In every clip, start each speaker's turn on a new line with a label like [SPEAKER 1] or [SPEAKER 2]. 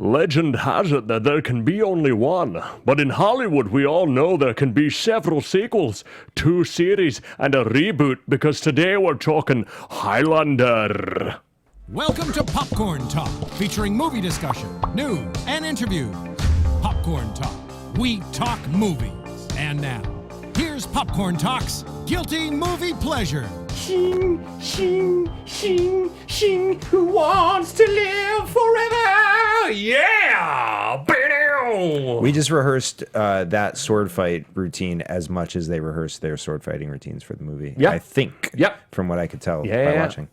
[SPEAKER 1] Legend has it that there can be only one, but in Hollywood we all know there can be several sequels, 2 series, and a reboot, because today we're talking Highlander.
[SPEAKER 2] Welcome to Popcorn Talk, featuring movie discussion, news, and interviews. Popcorn Talk, we talk movies. And now, here's Popcorn Talk's Guilty Movie Pleasure.
[SPEAKER 1] Shing, shing, shing, shing, who wants to live forever? Yeah!
[SPEAKER 3] We just rehearsed that sword fight routine as much as they rehearsed their sword fighting routines for the movie.
[SPEAKER 1] Yep.
[SPEAKER 3] I think.
[SPEAKER 1] Yep.
[SPEAKER 3] From what I could tell by watching.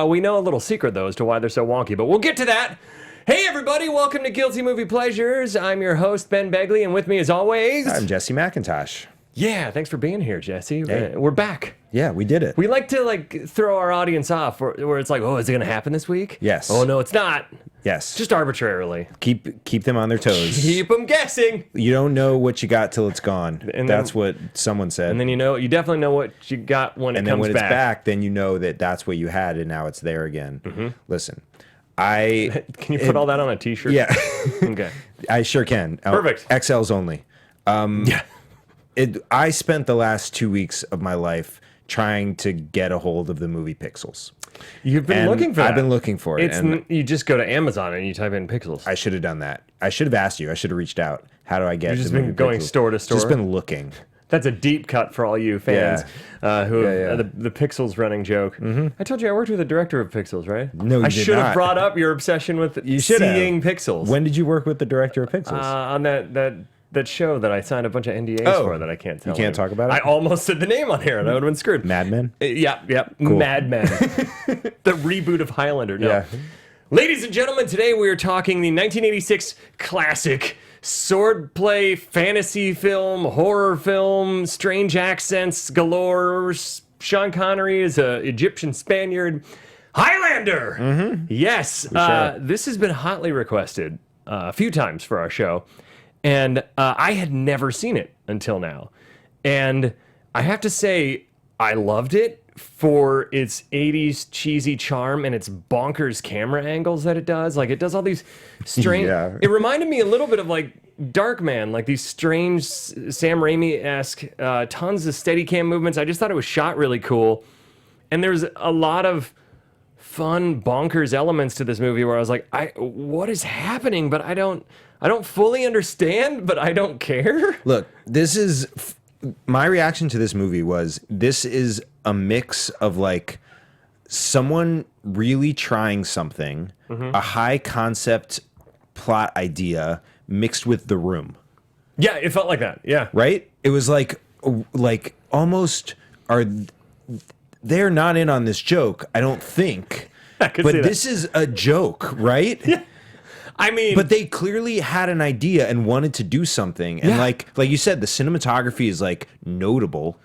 [SPEAKER 1] We know a little secret, though, as to why they're so wonky, but we'll get to that. Hey, everybody, welcome to Guilty Movie Pleasures. I'm your host, Ben Begley, and with me, as always...
[SPEAKER 3] I'm Jesse McIntosh.
[SPEAKER 1] Yeah, thanks for being here, Jesse.
[SPEAKER 3] Hey.
[SPEAKER 1] We're back.
[SPEAKER 3] Yeah, we did it.
[SPEAKER 1] We like to throw our audience off where it's like, oh, is it going to happen this week?
[SPEAKER 3] Yes.
[SPEAKER 1] Oh, no, it's not.
[SPEAKER 3] Yes.
[SPEAKER 1] Just arbitrarily.
[SPEAKER 3] Keep them on their toes.
[SPEAKER 1] Keep them guessing.
[SPEAKER 3] You don't know what you got till it's gone.
[SPEAKER 1] And
[SPEAKER 3] that's what someone said.
[SPEAKER 1] And then you definitely know what you got when it comes back.
[SPEAKER 3] And then when it's back, then you know that that's what you had and now it's there again. Mm-hmm. Listen, can
[SPEAKER 1] you put all that on a t-shirt?
[SPEAKER 3] Yeah.
[SPEAKER 1] Okay.
[SPEAKER 3] I sure can.
[SPEAKER 1] Perfect.
[SPEAKER 3] XLs only.
[SPEAKER 1] Yeah.
[SPEAKER 3] I spent the last 2 weeks of my life trying to get a hold of the movie Pixels.
[SPEAKER 1] You've been looking for that.
[SPEAKER 3] I've been looking for it.
[SPEAKER 1] You just go to Amazon and you type in Pixels.
[SPEAKER 3] I should have done that. I should have asked you. I should have reached out. How do I get
[SPEAKER 1] You've just
[SPEAKER 3] the movie
[SPEAKER 1] been going
[SPEAKER 3] Pixels?
[SPEAKER 1] store to store?
[SPEAKER 3] Just been looking.
[SPEAKER 1] That's a deep cut for all you fans who have the Pixels running joke. Mm-hmm. I told you I worked with the director of Pixels, right?
[SPEAKER 3] No, you
[SPEAKER 1] I
[SPEAKER 3] did
[SPEAKER 1] should have
[SPEAKER 3] not.
[SPEAKER 1] brought up your obsession with seeing Pixels.
[SPEAKER 3] When did you work with the director of Pixels?
[SPEAKER 1] On that show that I signed a bunch of NDAs for that I can't tell.
[SPEAKER 3] You can't talk about it?
[SPEAKER 1] I almost said the name on here and I would have been screwed.
[SPEAKER 3] Mad Men?
[SPEAKER 1] Yeah.
[SPEAKER 3] Cool.
[SPEAKER 1] Mad Men. The reboot of Highlander. No.
[SPEAKER 3] Yeah.
[SPEAKER 1] Ladies and gentlemen, today we are talking the 1986 classic swordplay fantasy film, horror film, strange accents galore. Sean Connery is an Egyptian Spaniard. Highlander! Mm-hmm. Yes. This has been hotly requested a few times for our show. And I had never seen it until now. And I have to say, I loved it for its 80s cheesy charm and its bonkers camera angles that it does. Like, it does all these strange...
[SPEAKER 3] Yeah.
[SPEAKER 1] It reminded me a little bit of, like, Darkman, like these strange Sam Raimi-esque, tons of Steadicam movements. I just thought it was shot really cool. And there's a lot of fun, bonkers elements to this movie where I was like, what is happening? But I don't fully understand, but I don't care.
[SPEAKER 3] Look, this is... My reaction to this movie was, this is a mix of, like, someone really trying something, a high-concept plot idea mixed with The Room.
[SPEAKER 1] Yeah, it felt like that, yeah.
[SPEAKER 3] Right? It was like almost... They're not in on this joke, I don't think.
[SPEAKER 1] But
[SPEAKER 3] this is a joke, right?
[SPEAKER 1] Yeah. I mean,
[SPEAKER 3] but they clearly had an idea and wanted to do something, and like you said, the cinematography is like notable.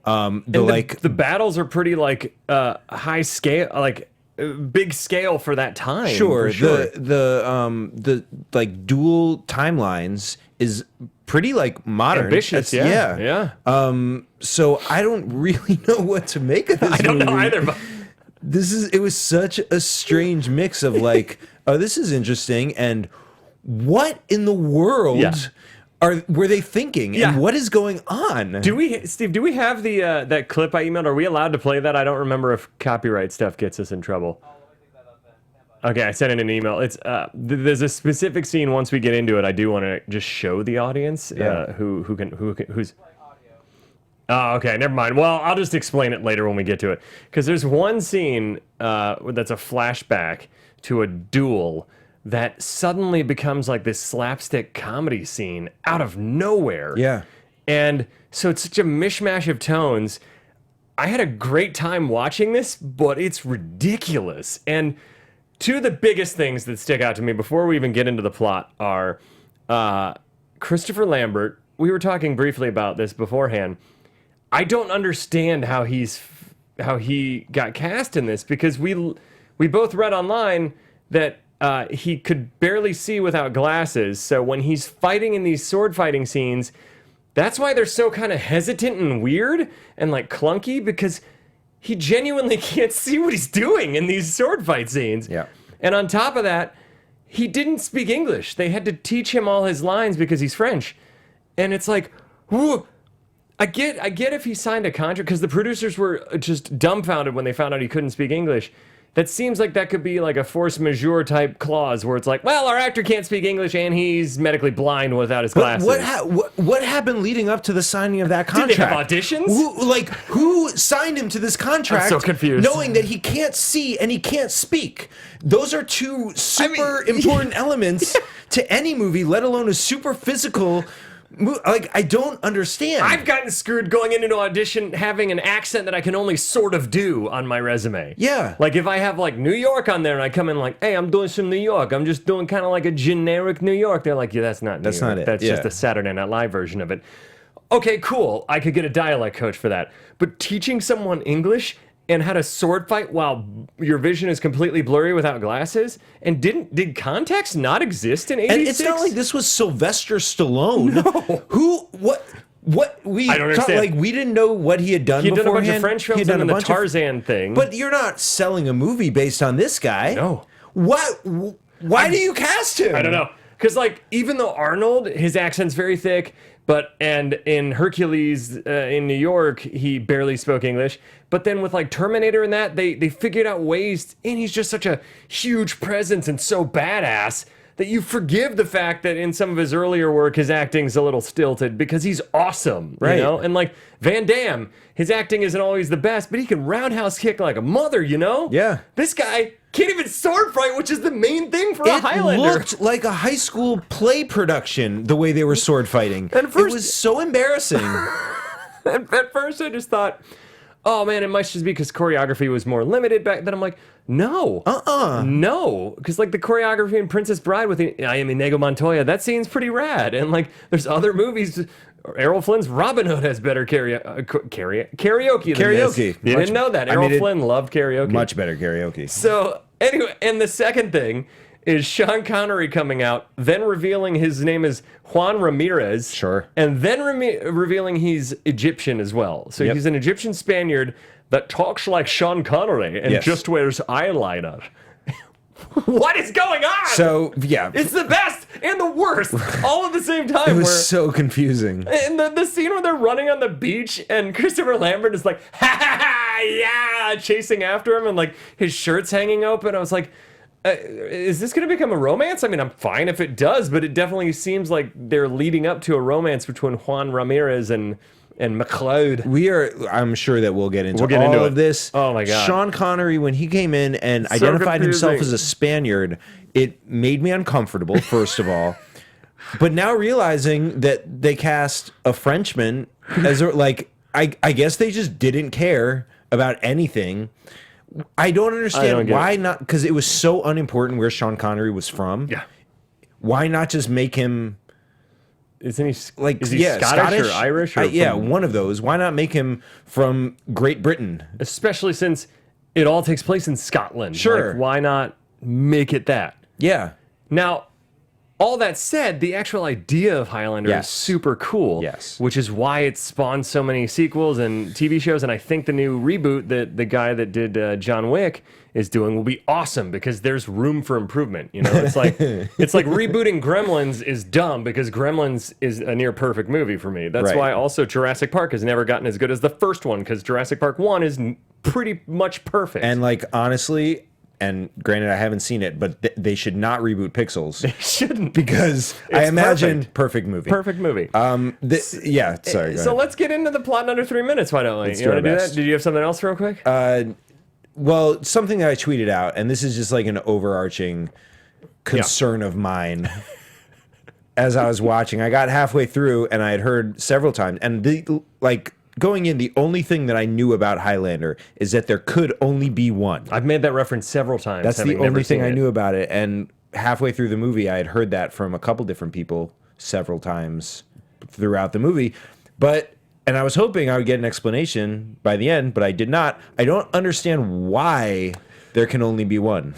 [SPEAKER 1] The battles are pretty like high scale, like big scale for that time.
[SPEAKER 3] Sure,
[SPEAKER 1] for sure.
[SPEAKER 3] The like dual timelines is pretty like modern,
[SPEAKER 1] ambitious. Yeah.
[SPEAKER 3] So I don't really know what to make of this.
[SPEAKER 1] I don't know either. But
[SPEAKER 3] it was such a strange mix of like, oh, this is interesting, and what in the world were they thinking, and what is going on?
[SPEAKER 1] Steve, do we have the that clip I emailed? Are we allowed to play that? I don't remember if copyright stuff gets us in trouble. Okay, I sent in an email. It's there's a specific scene. Once we get into it, I do want to just show the audience who's. Oh, okay, never mind. Well, I'll just explain it later when we get to it. Because there's one scene that's a flashback to a duel that suddenly becomes like this slapstick comedy scene out of nowhere.
[SPEAKER 3] Yeah.
[SPEAKER 1] And so it's such a mishmash of tones. I had a great time watching this, but it's ridiculous. And two of the biggest things that stick out to me before we even get into the plot are Christopher Lambert. We were talking briefly about this beforehand. I don't understand how he got cast in this, because we both read online that he could barely see without glasses. So when he's fighting in these sword fighting scenes, that's why they're so kind of hesitant and weird and like clunky, because he genuinely can't see what he's doing in these sword fight scenes.
[SPEAKER 3] Yeah.
[SPEAKER 1] And on top of that, he didn't speak English. They had to teach him all his lines because he's French. And it's like, whoo, I get if he signed a contract, because the producers were just dumbfounded when they found out he couldn't speak English. That seems like that could be like a force majeure type clause where it's like, well, our actor can't speak English and he's medically blind without his glasses.
[SPEAKER 3] What happened leading up to the signing of that contract?
[SPEAKER 1] Did they have auditions?
[SPEAKER 3] Who signed him to this contract?
[SPEAKER 1] I'm so confused.
[SPEAKER 3] Knowing that he can't see and he can't speak. Those are two super important elements to any movie, let alone a super physical. Like, I don't understand.
[SPEAKER 1] I've gotten screwed going into an audition having an accent that I can only sort of do on my resume.
[SPEAKER 3] Yeah.
[SPEAKER 1] Like, if I have, like, New York on there and I come in like, hey, I'm doing some New York. I'm just doing kind of like a generic New York. They're like, yeah, that's not New York.
[SPEAKER 3] That's not it.
[SPEAKER 1] That's just a Saturday Night Live version of it. Okay, cool. I could get a dialect coach for that. But teaching someone English and how to sword fight while your vision is completely blurry without glasses, and did context not exist in 86?
[SPEAKER 3] And it's not like this was Sylvester Stallone.
[SPEAKER 1] No.
[SPEAKER 3] What we
[SPEAKER 1] I don't understand.
[SPEAKER 3] Like, we didn't know what he had done.
[SPEAKER 1] He had done a bunch of
[SPEAKER 3] beforehand.
[SPEAKER 1] French films and then the Tarzan thing.
[SPEAKER 3] But you're not selling a movie based on this guy.
[SPEAKER 1] No.
[SPEAKER 3] What? Why do you cast him?
[SPEAKER 1] I don't know. Because, like, even though Arnold, his accent's very thick, and in Hercules in New York, he barely spoke English. But then with, like, Terminator and that, they figured out ways, and he's just such a huge presence and so badass that you forgive the fact that in some of his earlier work, his acting's a little stilted because he's awesome,
[SPEAKER 3] right?
[SPEAKER 1] You know? And, like, Van Damme, his acting isn't always the best, but he can roundhouse kick like a mother, you know?
[SPEAKER 3] Yeah.
[SPEAKER 1] This guy can't even sword fight, which is the main thing for a Highlander.
[SPEAKER 3] It looked like a high school play production, the way they were sword fighting.
[SPEAKER 1] And
[SPEAKER 3] it was so embarrassing.
[SPEAKER 1] At first, I just thought, oh man, it must just be because choreography was more limited back then. I'm like, no. No. Because, like, the choreography in Princess Bride with I am Inigo Montoya, that scene's pretty rad. And, like, there's other movies. Errol Flynn's Robin Hood has better karaoke than this. You didn't know that. Errol Flynn loved karaoke.
[SPEAKER 3] Much better karaoke.
[SPEAKER 1] So, anyway, and the second thing is Sean Connery coming out, then revealing his name is Juan Ramirez.
[SPEAKER 3] Sure.
[SPEAKER 1] And then revealing he's Egyptian as well. So he's an Egyptian Spaniard that talks like Sean Connery and just wears eyeliner. What is going on?
[SPEAKER 3] So, yeah.
[SPEAKER 1] It's the best and the worst all at the same time.
[SPEAKER 3] It was so confusing.
[SPEAKER 1] And the scene where they're running on the beach and Christopher Lambert is like, ha ha ha, yeah, chasing after him and, like, his shirt's hanging open. I was like, is this going to become a romance? I mean, I'm fine if it does, but it definitely seems like they're leading up to a romance between Juan Ramirez and McLeod.
[SPEAKER 3] I'm sure that we'll get into all of this.
[SPEAKER 1] Oh my God.
[SPEAKER 3] Sean Connery, when he came in and identified himself as a Spaniard, it made me uncomfortable, first of all. But now realizing that they cast a Frenchman as I guess they just didn't care about anything. I don't understand why not, because it was so unimportant where Sean Connery was from.
[SPEAKER 1] Yeah.
[SPEAKER 3] Why not just make him...
[SPEAKER 1] Isn't he like? Is he Scottish or Irish? Or
[SPEAKER 3] yeah, one of those. Why not make him from Great Britain?
[SPEAKER 1] Especially since it all takes place in Scotland.
[SPEAKER 3] Sure.
[SPEAKER 1] Like, why not make it that?
[SPEAKER 3] Yeah.
[SPEAKER 1] Now, all that said, the actual idea of Highlander is super cool.
[SPEAKER 3] Yes.
[SPEAKER 1] Which is why it spawned so many sequels and TV shows. And I think the new reboot that the guy that did John Wick is doing will be awesome because there's room for improvement. You know, it's like rebooting Gremlins is dumb because Gremlins is a near perfect movie for me. That's why also Jurassic Park has never gotten as good as the first one because Jurassic Park 1 is pretty much perfect.
[SPEAKER 3] And, like, honestly, and granted I haven't seen it, but they should not reboot Pixels.
[SPEAKER 1] They shouldn't,
[SPEAKER 3] because I imagine perfect movie.
[SPEAKER 1] Perfect movie.
[SPEAKER 3] Sorry.
[SPEAKER 1] So let's get into the plot in under 3 minutes. Why don't we? You want to do that? Did you have something else real quick?
[SPEAKER 3] Well, something that I tweeted out, and this is just like an overarching concern of mine. As I was watching, I got halfway through, and I had heard several times, and going in, the only thing that I knew about Highlander is that there could only be one.
[SPEAKER 1] I've made that reference several times.
[SPEAKER 3] That's the only thing I knew about it, and halfway through the movie, I had heard that from a couple different people several times throughout the movie, and I was hoping I would get an explanation by the end, but I did not. I don't understand why there can only be one.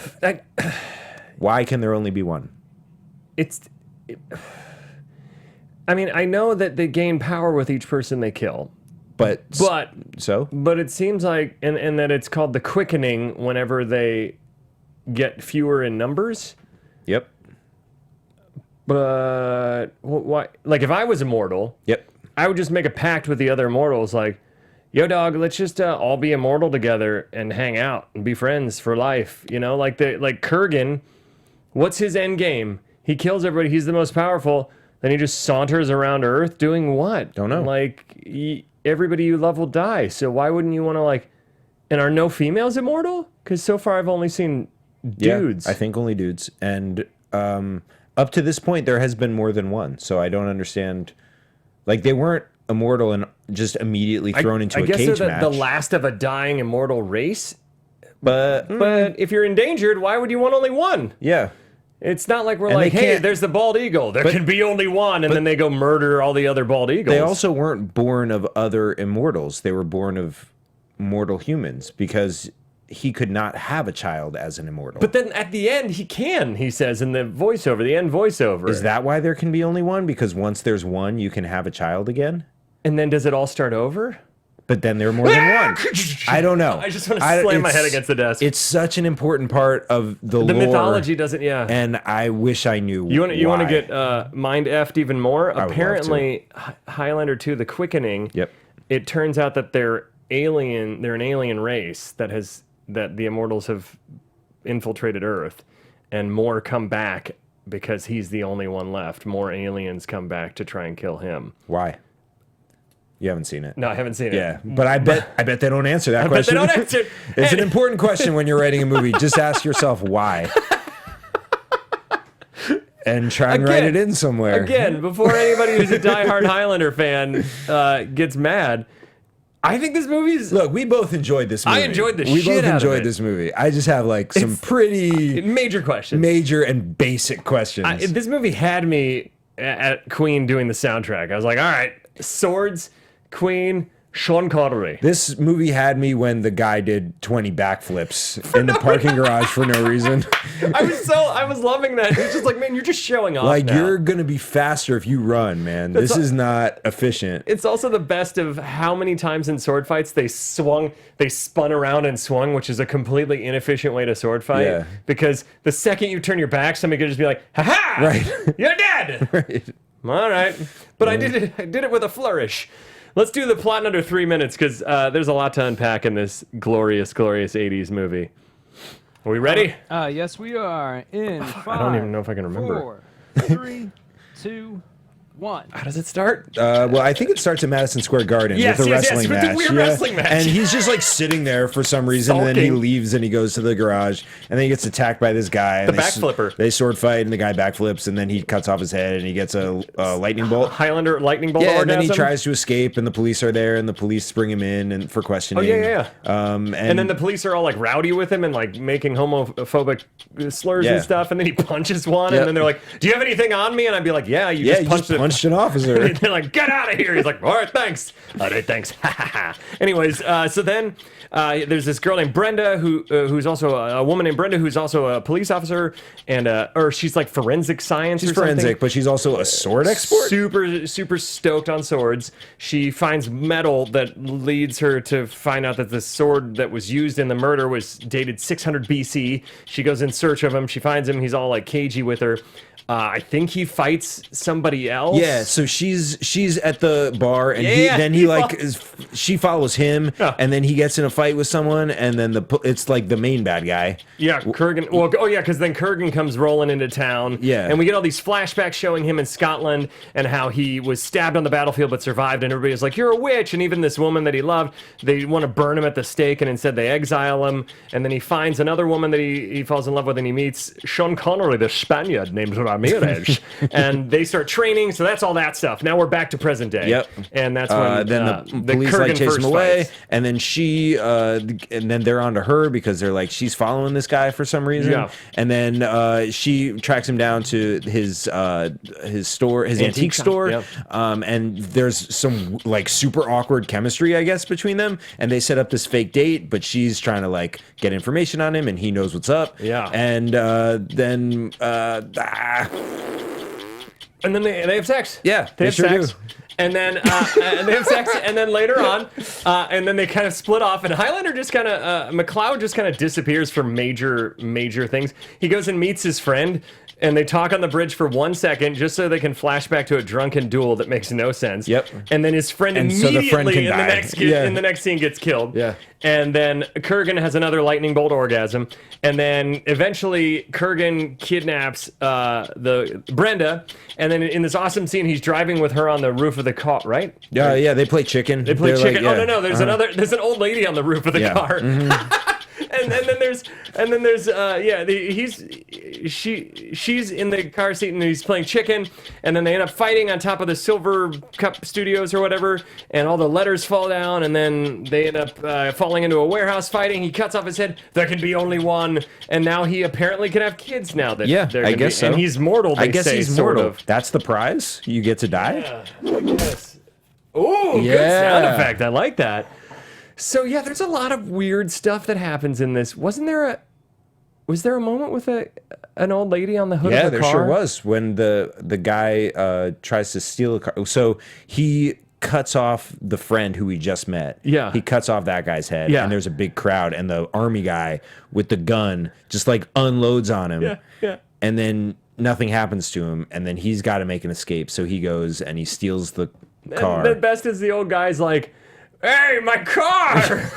[SPEAKER 3] Why can there only be one?
[SPEAKER 1] I mean, I know that they gain power with each person they kill. But it seems like, and that it's called the quickening whenever they get fewer in numbers.
[SPEAKER 3] Yep.
[SPEAKER 1] But why? Like, if I was immortal,
[SPEAKER 3] Yep.
[SPEAKER 1] I would just make a pact with the other immortals, like, yo, dog, let's just all be immortal together and hang out and be friends for life. You know, like Kurgan, what's his end game? He kills everybody. He's the most powerful. Then he just saunters around Earth doing what?
[SPEAKER 3] Don't know.
[SPEAKER 1] Like, everybody you love will die. So why wouldn't you want to, like, and are no females immortal? Because so far I've only seen dudes.
[SPEAKER 3] Yeah, I think only dudes. And up to this point, there has been more than one. So I don't understand. Like, they weren't immortal and just immediately thrown into a cage
[SPEAKER 1] guess they're
[SPEAKER 3] match.
[SPEAKER 1] the last of a dying immortal race.
[SPEAKER 3] But
[SPEAKER 1] But if you're endangered, why would you want only one?
[SPEAKER 3] yeah.
[SPEAKER 1] It's not like we're
[SPEAKER 3] And
[SPEAKER 1] like,
[SPEAKER 3] they
[SPEAKER 1] hey,
[SPEAKER 3] can't-
[SPEAKER 1] there's the bald eagle. There can be only one, and then they go murder all the other bald eagles.
[SPEAKER 3] They also weren't born of other immortals. They were born of mortal humans because he could not have a child as an immortal.
[SPEAKER 1] But then at the end, he can, he says in the voiceover, the end voiceover.
[SPEAKER 3] Is that why there can be only one? Because once there's one, you can have a child again?
[SPEAKER 1] And then does it all start over?
[SPEAKER 3] But then there are more than one. I don't know.
[SPEAKER 1] I just want to slam my head against the desk.
[SPEAKER 3] It's such an important part of the lore.
[SPEAKER 1] Mythology doesn't, yeah.
[SPEAKER 3] And I wish I knew
[SPEAKER 1] You want to
[SPEAKER 3] why.
[SPEAKER 1] get mind effed even more?
[SPEAKER 3] would love
[SPEAKER 1] Apparently, Highlander 2, The Quickening.
[SPEAKER 3] Yep.
[SPEAKER 1] It turns out that they're alien. They're an alien race that the immortals have infiltrated Earth, and more come back because he's the only one left. More aliens come back to try and kill him.
[SPEAKER 3] Why? You haven't seen it.
[SPEAKER 1] No, I haven't seen it.
[SPEAKER 3] Yeah, but I bet they don't answer that
[SPEAKER 1] I bet
[SPEAKER 3] question.
[SPEAKER 1] they don't answer.
[SPEAKER 3] It's an important question when you're writing a movie. Just ask yourself why. And try and write it in somewhere.
[SPEAKER 1] Again, before anybody who's a diehard Highlander fan gets mad, I think this movie's...
[SPEAKER 3] Look, we both enjoyed this movie.
[SPEAKER 1] I enjoyed the
[SPEAKER 3] we
[SPEAKER 1] shit
[SPEAKER 3] both
[SPEAKER 1] out of
[SPEAKER 3] enjoyed
[SPEAKER 1] it.
[SPEAKER 3] this movie. I just have like some pretty
[SPEAKER 1] major questions.
[SPEAKER 3] major and basic questions.
[SPEAKER 1] This movie had me at Queen doing the soundtrack. I was like, all right, swords, Queen, Sean Connery.
[SPEAKER 3] This movie had me when the guy did 20 backflips in the parking garage for no reason.
[SPEAKER 1] I was loving that. It's just like, man, you're just showing off
[SPEAKER 3] Like,
[SPEAKER 1] now.
[SPEAKER 3] you're going to be faster if you run, man. This is not efficient.
[SPEAKER 1] It's also the best of how many times in sword fights they spun around and swung, which is a completely inefficient way to sword fight.
[SPEAKER 3] Yeah.
[SPEAKER 1] Because the second you turn your back, somebody could just be like, ha-ha!
[SPEAKER 3] Right.
[SPEAKER 1] You're dead!
[SPEAKER 3] Right.
[SPEAKER 1] All right. But I did it with a flourish. Let's do the plot in under 3 minutes, because there's a lot to unpack in this glorious, glorious 80s movie. Are we ready?
[SPEAKER 4] Yes, we are. In 5,
[SPEAKER 1] I don't even know if I can remember.
[SPEAKER 4] 4, 3, 2, 1.
[SPEAKER 1] How does it start?
[SPEAKER 3] Well, I think it starts at Madison Square Garden
[SPEAKER 1] Yes,
[SPEAKER 3] with a
[SPEAKER 1] yes,
[SPEAKER 3] wrestling
[SPEAKER 1] with the
[SPEAKER 3] match.
[SPEAKER 1] weird wrestling match.
[SPEAKER 3] And he's just like sitting there for some reason, and then he
[SPEAKER 1] Sulking.
[SPEAKER 3] leaves and he goes to the garage, and then he gets attacked by this guy.
[SPEAKER 1] The backflipper.
[SPEAKER 3] They sword fight, and the guy backflips, and then he cuts off his head, and he gets a lightning bolt.
[SPEAKER 1] Highlander lightning bolt
[SPEAKER 3] Yeah, and
[SPEAKER 1] orgasm?
[SPEAKER 3] then he tries to escape, and the police are there, and the police bring him in and for questioning.
[SPEAKER 1] Oh, yeah.
[SPEAKER 3] And
[SPEAKER 1] then the police are all like rowdy with him and like making homophobic slurs
[SPEAKER 3] Yeah.
[SPEAKER 1] and stuff. And then he punches one,
[SPEAKER 3] Yep.
[SPEAKER 1] and then they're like, "Do you have anything on me?" And I'd be like, "Yeah, you
[SPEAKER 3] yeah,
[SPEAKER 1] just
[SPEAKER 3] he
[SPEAKER 1] punched
[SPEAKER 3] just punched an officer.
[SPEAKER 1] And they're like, "Get out of here!" He's like, "All right, thanks." All right, thanks. Anyways, so then there's this girl named Brenda who's also a woman named Brenda who's also a police officer, and or she's like forensic science.
[SPEAKER 3] She's
[SPEAKER 1] or something.
[SPEAKER 3] forensic, but she's also a sword expert.
[SPEAKER 1] Super stoked on swords. She finds metal that leads her to find out that the sword that was used in the murder was dated 600 BC. She goes in search of him. She finds him. He's all like cagey with her. I think he fights somebody else.
[SPEAKER 3] Yeah, so she's at the bar, and
[SPEAKER 1] Yeah,
[SPEAKER 3] she follows him,
[SPEAKER 1] Yeah.
[SPEAKER 3] and then he gets in a fight with someone, and then it's like the main bad guy.
[SPEAKER 1] Yeah, Kurgan. Well, oh yeah, because then Kurgan comes rolling into town.
[SPEAKER 3] Yeah.
[SPEAKER 1] And we get all these flashbacks showing him in Scotland and how he was stabbed on the battlefield but survived. And everybody's like, "You're a witch!" And even this woman that he loved, they want to burn him at the stake, and instead they exile him. And then he finds another woman that he falls in love with, and he meets Sean Connery, the Spaniard named Ramirez, and they start training. So that's all that stuff. Now we're back to present day.
[SPEAKER 3] Yep.
[SPEAKER 1] And that's when
[SPEAKER 3] Then the police
[SPEAKER 1] Kurgan
[SPEAKER 3] like chase
[SPEAKER 1] first
[SPEAKER 3] him away,
[SPEAKER 1] fights.
[SPEAKER 3] and then and then they're onto her because they're like she's following this guy for some reason.
[SPEAKER 1] Yeah.
[SPEAKER 3] And then she tracks him down to his store, his antique
[SPEAKER 1] shop,
[SPEAKER 3] store.
[SPEAKER 1] yep.
[SPEAKER 3] And there's some like super awkward chemistry, I guess, between them. And they set up this fake date, but she's trying to like get information on him, and he knows what's up.
[SPEAKER 1] Yeah.
[SPEAKER 3] And then
[SPEAKER 1] And then they have sex.
[SPEAKER 3] Yeah,
[SPEAKER 1] they
[SPEAKER 3] they
[SPEAKER 1] have
[SPEAKER 3] sure
[SPEAKER 1] sex.
[SPEAKER 3] do.
[SPEAKER 1] And then and they have sex, and then later on, and then they kind of split off. And Highlander just kind of, McLeod just kind of disappears from major things. He goes and meets his friend, and they talk on the bridge for 1 second, just so they can flash back to a drunken duel that makes no sense.
[SPEAKER 3] Yep.
[SPEAKER 1] And then his friend
[SPEAKER 3] And so
[SPEAKER 1] immediately
[SPEAKER 3] the friend can
[SPEAKER 1] in the
[SPEAKER 3] die.
[SPEAKER 1] next in the next scene gets killed.
[SPEAKER 3] Yeah.
[SPEAKER 1] And then Kurgan has another lightning bolt orgasm, and then eventually Kurgan kidnaps the Brenda, and then in this awesome scene, he's driving with her on the roof of the car, right?
[SPEAKER 3] Yeah, they play chicken.
[SPEAKER 1] They play
[SPEAKER 3] They're
[SPEAKER 1] chicken.
[SPEAKER 3] like,
[SPEAKER 1] Oh no, there's there's an old lady on the roof of the
[SPEAKER 3] Yeah.
[SPEAKER 1] car. And then there's she's in the car seat and he's playing chicken, and then they end up fighting on top of the Silver Cup Studios or whatever, and all the letters fall down, and then they end up falling into a warehouse fighting. He cuts off his head. There can be only one, and now he apparently can have kids now. That
[SPEAKER 3] Yeah,
[SPEAKER 1] they're
[SPEAKER 3] I
[SPEAKER 1] gonna
[SPEAKER 3] guess so.
[SPEAKER 1] And he's mortal. They
[SPEAKER 3] I guess
[SPEAKER 1] say,
[SPEAKER 3] he's
[SPEAKER 1] sort
[SPEAKER 3] mortal.
[SPEAKER 1] of.
[SPEAKER 3] That's the prize. You get to die.
[SPEAKER 1] Yeah, I guess. Ooh, good
[SPEAKER 3] Yeah.
[SPEAKER 1] sound effect. I like that. So yeah, there's a lot of weird stuff that happens in this. Was there a moment with an old lady on the hood
[SPEAKER 3] Yeah,
[SPEAKER 1] of the
[SPEAKER 3] there
[SPEAKER 1] car?
[SPEAKER 3] sure was when the guy tries to steal a car. So he cuts off the friend who we just met.
[SPEAKER 1] Yeah.
[SPEAKER 3] He cuts off that guy's head.
[SPEAKER 1] Yeah.
[SPEAKER 3] And there's a big crowd, and the army guy with the gun just like unloads on him.
[SPEAKER 1] Yeah, yeah.
[SPEAKER 3] And then nothing happens to him, and then he's got to make an escape. So he goes and he steals the car.
[SPEAKER 1] And the best is the old guy's like, "Hey, my car!"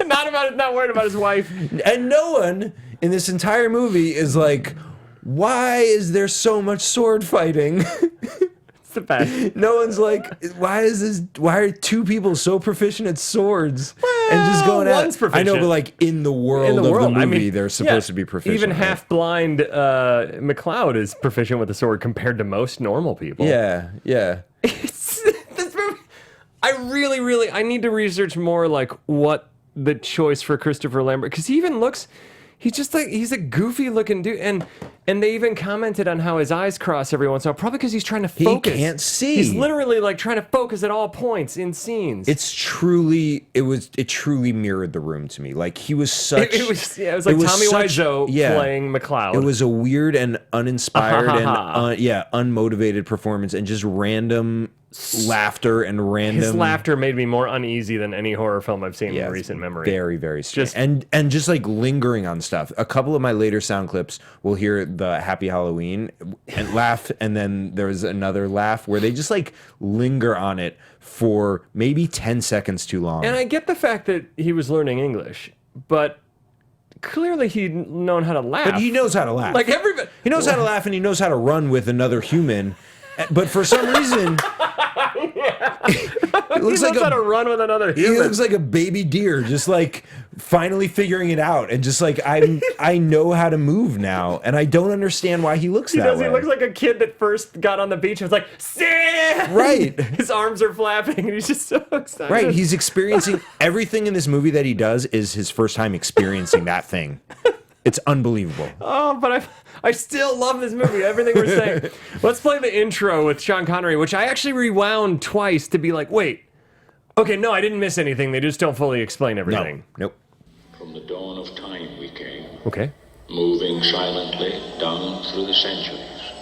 [SPEAKER 1] not worried about his wife.
[SPEAKER 3] And no one in this entire movie is like, why is there so much sword fighting?
[SPEAKER 1] It's the best.
[SPEAKER 3] No one's like, why are two people so proficient at swords and just going
[SPEAKER 1] one's
[SPEAKER 3] at?
[SPEAKER 1] proficient.
[SPEAKER 3] I know, but like in the world, of the movie, they're supposed to be proficient.
[SPEAKER 1] Even
[SPEAKER 3] right?
[SPEAKER 1] half-blind McLeod is proficient with the sword compared to most normal people.
[SPEAKER 3] Yeah, yeah.
[SPEAKER 1] This movie, I need to research more, like, what the choice for Christopher Lambert, because he even looks, he's a goofy looking dude, and they even commented on how his eyes cross every once in a while, probably because he's trying to focus.
[SPEAKER 3] He can't see.
[SPEAKER 1] He's literally like trying to focus at all points in scenes.
[SPEAKER 3] It truly mirrored The Room to me. Like he was such.
[SPEAKER 1] It was like Tommy Wiseau playing McLeod.
[SPEAKER 3] It was a weird and uninspired and unmotivated performance, and just random laughter and random.
[SPEAKER 1] His laughter made me more uneasy than any horror film I've seen in recent memory.
[SPEAKER 3] Very, very strange. And just like lingering on stuff. A couple of my later sound clips will hear the Happy Halloween and laugh, and then there was another laugh where they just like linger on it for maybe 10 seconds too long.
[SPEAKER 1] And I get the fact that he was learning English, but clearly he'd known how to laugh.
[SPEAKER 3] But he knows how to laugh.
[SPEAKER 1] Like everybody.
[SPEAKER 3] He knows how to laugh, and he knows how to run with another human. But for some reason, it looks
[SPEAKER 1] he knows
[SPEAKER 3] like
[SPEAKER 1] how to run with another
[SPEAKER 3] he
[SPEAKER 1] human.
[SPEAKER 3] looks like a baby deer, just like finally figuring it out, and just like I know how to move now, and I don't understand why he looks that way.
[SPEAKER 1] He looks like a kid that first got on the beach and was like, "Stand!"
[SPEAKER 3] Right.
[SPEAKER 1] His arms are flapping, and he's just so excited.
[SPEAKER 3] Right, he's experiencing everything in this movie that he does is his first time experiencing that thing. It's unbelievable.
[SPEAKER 1] Oh, but I still love this movie. Everything we're saying. Let's play the intro with Sean Connery, which I actually rewound twice to be like, wait, okay, no, I didn't miss anything. They just don't fully explain everything.
[SPEAKER 3] Nope.
[SPEAKER 5] From the dawn of time we came,
[SPEAKER 1] Okay.
[SPEAKER 5] moving silently down through the centuries,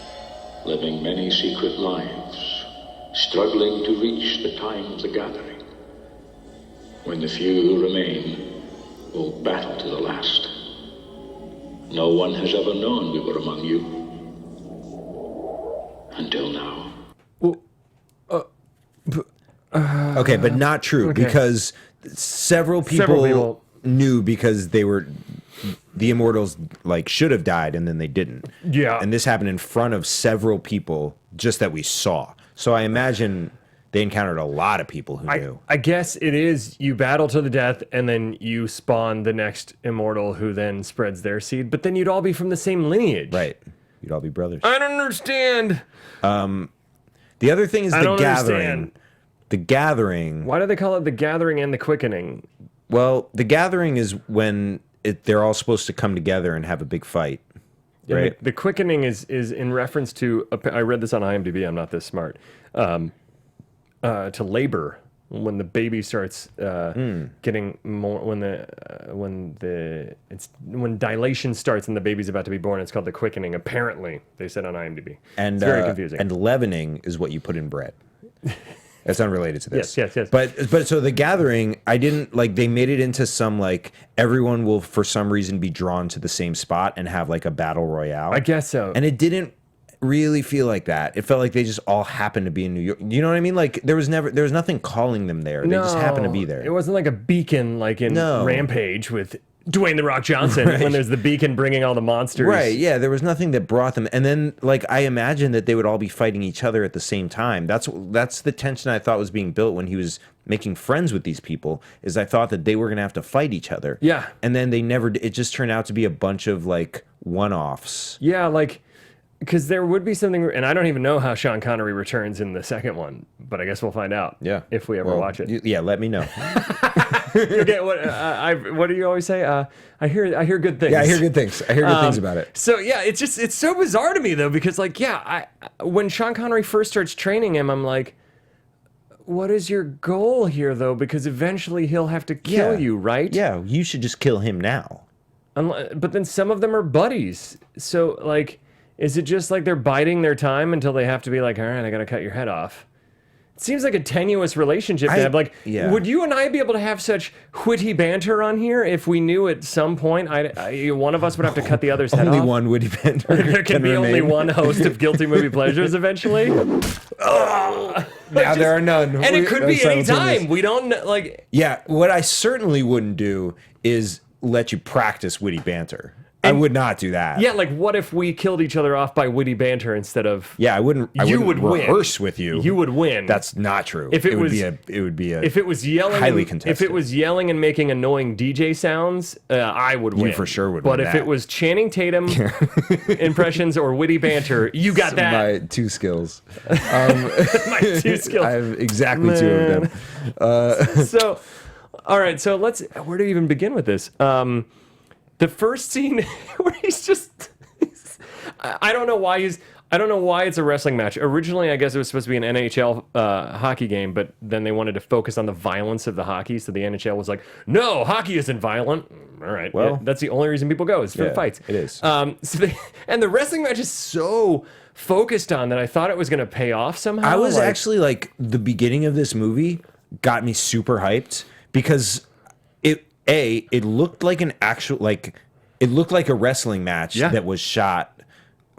[SPEAKER 5] living many secret lives, struggling to reach the time of the gathering, when the few who remain will battle to the last. No one has ever known we were among you, until now.
[SPEAKER 3] Okay, but not true, because several people knew, because they were the immortals, like, should have died and then they didn't.
[SPEAKER 1] Yeah.
[SPEAKER 3] And this happened in front of several people just that we saw. So I imagine they encountered a lot of people who knew.
[SPEAKER 1] I guess it is you battle to the death and then you spawn the next immortal who then spreads their seed, but then you'd all be from the same lineage.
[SPEAKER 3] Right. You'd all be brothers.
[SPEAKER 1] I don't understand.
[SPEAKER 3] The other thing is the gathering.
[SPEAKER 1] Understand.
[SPEAKER 3] The gathering.
[SPEAKER 1] Why do they call it the gathering and the quickening?
[SPEAKER 3] Well, the gathering is when they're all supposed to come together and have a big fight.
[SPEAKER 1] Yeah,
[SPEAKER 3] Right.
[SPEAKER 1] the quickening is in reference to, I read this on IMDb, I'm not this smart, to labor, when the baby starts getting more, when dilation starts and the baby's about to be born. It's called the quickening. Apparently, they said on IMDb.
[SPEAKER 3] And
[SPEAKER 1] it's very confusing.
[SPEAKER 3] And leavening is what you put in bread. It's unrelated to this.
[SPEAKER 1] Yes.
[SPEAKER 3] But so the gathering, I didn't like. They made it into some like everyone will for some reason be drawn to the same spot and have like a battle royale.
[SPEAKER 1] I guess so.
[SPEAKER 3] And it didn't really feel like that. It felt like they just all happened to be in New York. You know what I mean? Like there was nothing calling them there. They just happened to be there.
[SPEAKER 1] It wasn't like a beacon like in
[SPEAKER 3] No.
[SPEAKER 1] Rampage with Dwayne The Rock Johnson when there's the beacon bringing all the monsters.
[SPEAKER 3] Right, yeah, there was nothing that brought them. And then, like, I imagined that they would all be fighting each other at the same time. That's the tension I thought was being built when he was making friends with these people, is I thought that they were going to have to fight each other.
[SPEAKER 1] Yeah.
[SPEAKER 3] And then they never, it just turned out to be a bunch of, like, one-offs.
[SPEAKER 1] Yeah, like, because there would be something, and I don't even know how Sean Connery returns in the second one, but I guess we'll find out.
[SPEAKER 3] Yeah.
[SPEAKER 1] If we ever watch it.
[SPEAKER 3] Yeah, let me know.
[SPEAKER 1] Okay, what do you always say? I hear good things.
[SPEAKER 3] Yeah, I hear good things. I hear good things about it.
[SPEAKER 1] So yeah, it's so bizarre to me though, because like when Sean Connery first starts training him, I'm like, what is your goal here though? Because eventually he'll have to kill you, right?
[SPEAKER 3] Yeah, you should just kill him now.
[SPEAKER 1] But then some of them are buddies. So like, is it just like they're biding their time until they have to be like, all right, I gotta cut your head off? It seems like a tenuous relationship to have. Like, would you and I be able to have such witty banter on here if we knew at some point one of us would have to cut the other's head off?
[SPEAKER 3] Only one witty banter.
[SPEAKER 1] There can be only one host of Guilty Movie Pleasures eventually.
[SPEAKER 3] Now there are none.
[SPEAKER 1] And it could be any time. We don't like.
[SPEAKER 3] Yeah, what I certainly wouldn't do is let you practice witty banter. I would not do that.
[SPEAKER 1] Yeah, like what if we killed each other off by witty banter instead of?
[SPEAKER 3] Yeah, I wouldn't rehearse with you.
[SPEAKER 1] You would win.
[SPEAKER 3] That's not true.
[SPEAKER 1] If it
[SPEAKER 3] would
[SPEAKER 1] was,
[SPEAKER 3] be a
[SPEAKER 1] if it was yelling,
[SPEAKER 3] highly contested.
[SPEAKER 1] If it was yelling and making annoying DJ sounds, I would win.
[SPEAKER 3] You for sure would
[SPEAKER 1] But
[SPEAKER 3] win
[SPEAKER 1] if
[SPEAKER 3] that.
[SPEAKER 1] it was Channing Tatum impressions or witty banter, you got that.
[SPEAKER 3] My two skills.
[SPEAKER 1] My two skills.
[SPEAKER 3] I have exactly two of them.
[SPEAKER 1] So, all right. So where do we even begin with this? The first scene where I don't know why it's a wrestling match. Originally, I guess it was supposed to be an NHL hockey game, but then they wanted to focus on the violence of the hockey. So the NHL was like, no, hockey isn't violent. All right.
[SPEAKER 3] Well,
[SPEAKER 1] that's the only reason people go is for the fights.
[SPEAKER 3] It is.
[SPEAKER 1] And the wrestling match is so focused on that I thought it was going to pay off somehow.
[SPEAKER 3] I was actually like, the beginning of this movie got me super hyped because it looked like an actual, like, it looked like a wrestling match that was shot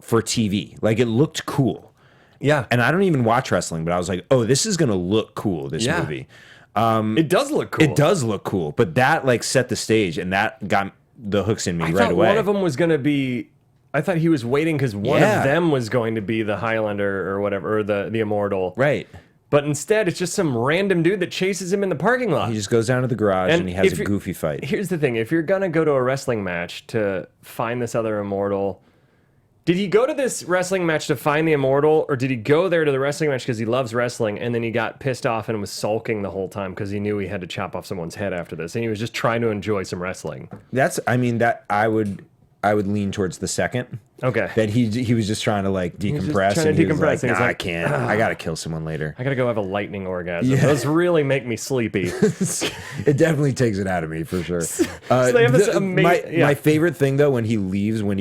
[SPEAKER 3] for TV. Like, it looked cool.
[SPEAKER 1] Yeah.
[SPEAKER 3] And I don't even watch wrestling, but I was like, oh, this is going to look cool, this movie.
[SPEAKER 1] It does look cool.
[SPEAKER 3] It does look cool, but that, like, set the stage, and that got the hooks in me right away.
[SPEAKER 1] One of them was going to be... I thought he was waiting because one of them was going to be the Highlander or whatever, or the Immortal.
[SPEAKER 3] Right.
[SPEAKER 1] But instead, it's just some random dude that chases him in the parking lot.
[SPEAKER 3] He just goes down to the garage and he has a goofy fight.
[SPEAKER 1] Here's the thing. If you're going to go to a wrestling match to find this other Immortal, did he go to this wrestling match to find the Immortal, or did he go there to the wrestling match because he loves wrestling, and then he got pissed off and was sulking the whole time because he knew he had to chop off someone's head after this, and he was just trying to enjoy some wrestling?
[SPEAKER 3] I would lean towards the second.
[SPEAKER 1] Okay.
[SPEAKER 3] That he was just trying to like decompress.
[SPEAKER 1] trying to
[SPEAKER 3] and he was
[SPEAKER 1] decompress, and
[SPEAKER 3] like,
[SPEAKER 1] he's
[SPEAKER 3] nah,
[SPEAKER 1] like,
[SPEAKER 3] I can't. I gotta kill someone later.
[SPEAKER 1] I gotta go have a lightning orgasm.
[SPEAKER 3] Yeah.
[SPEAKER 1] Those really make me sleepy.
[SPEAKER 3] It definitely takes it out of me for sure.
[SPEAKER 1] They have this
[SPEAKER 3] My favorite thing though, when he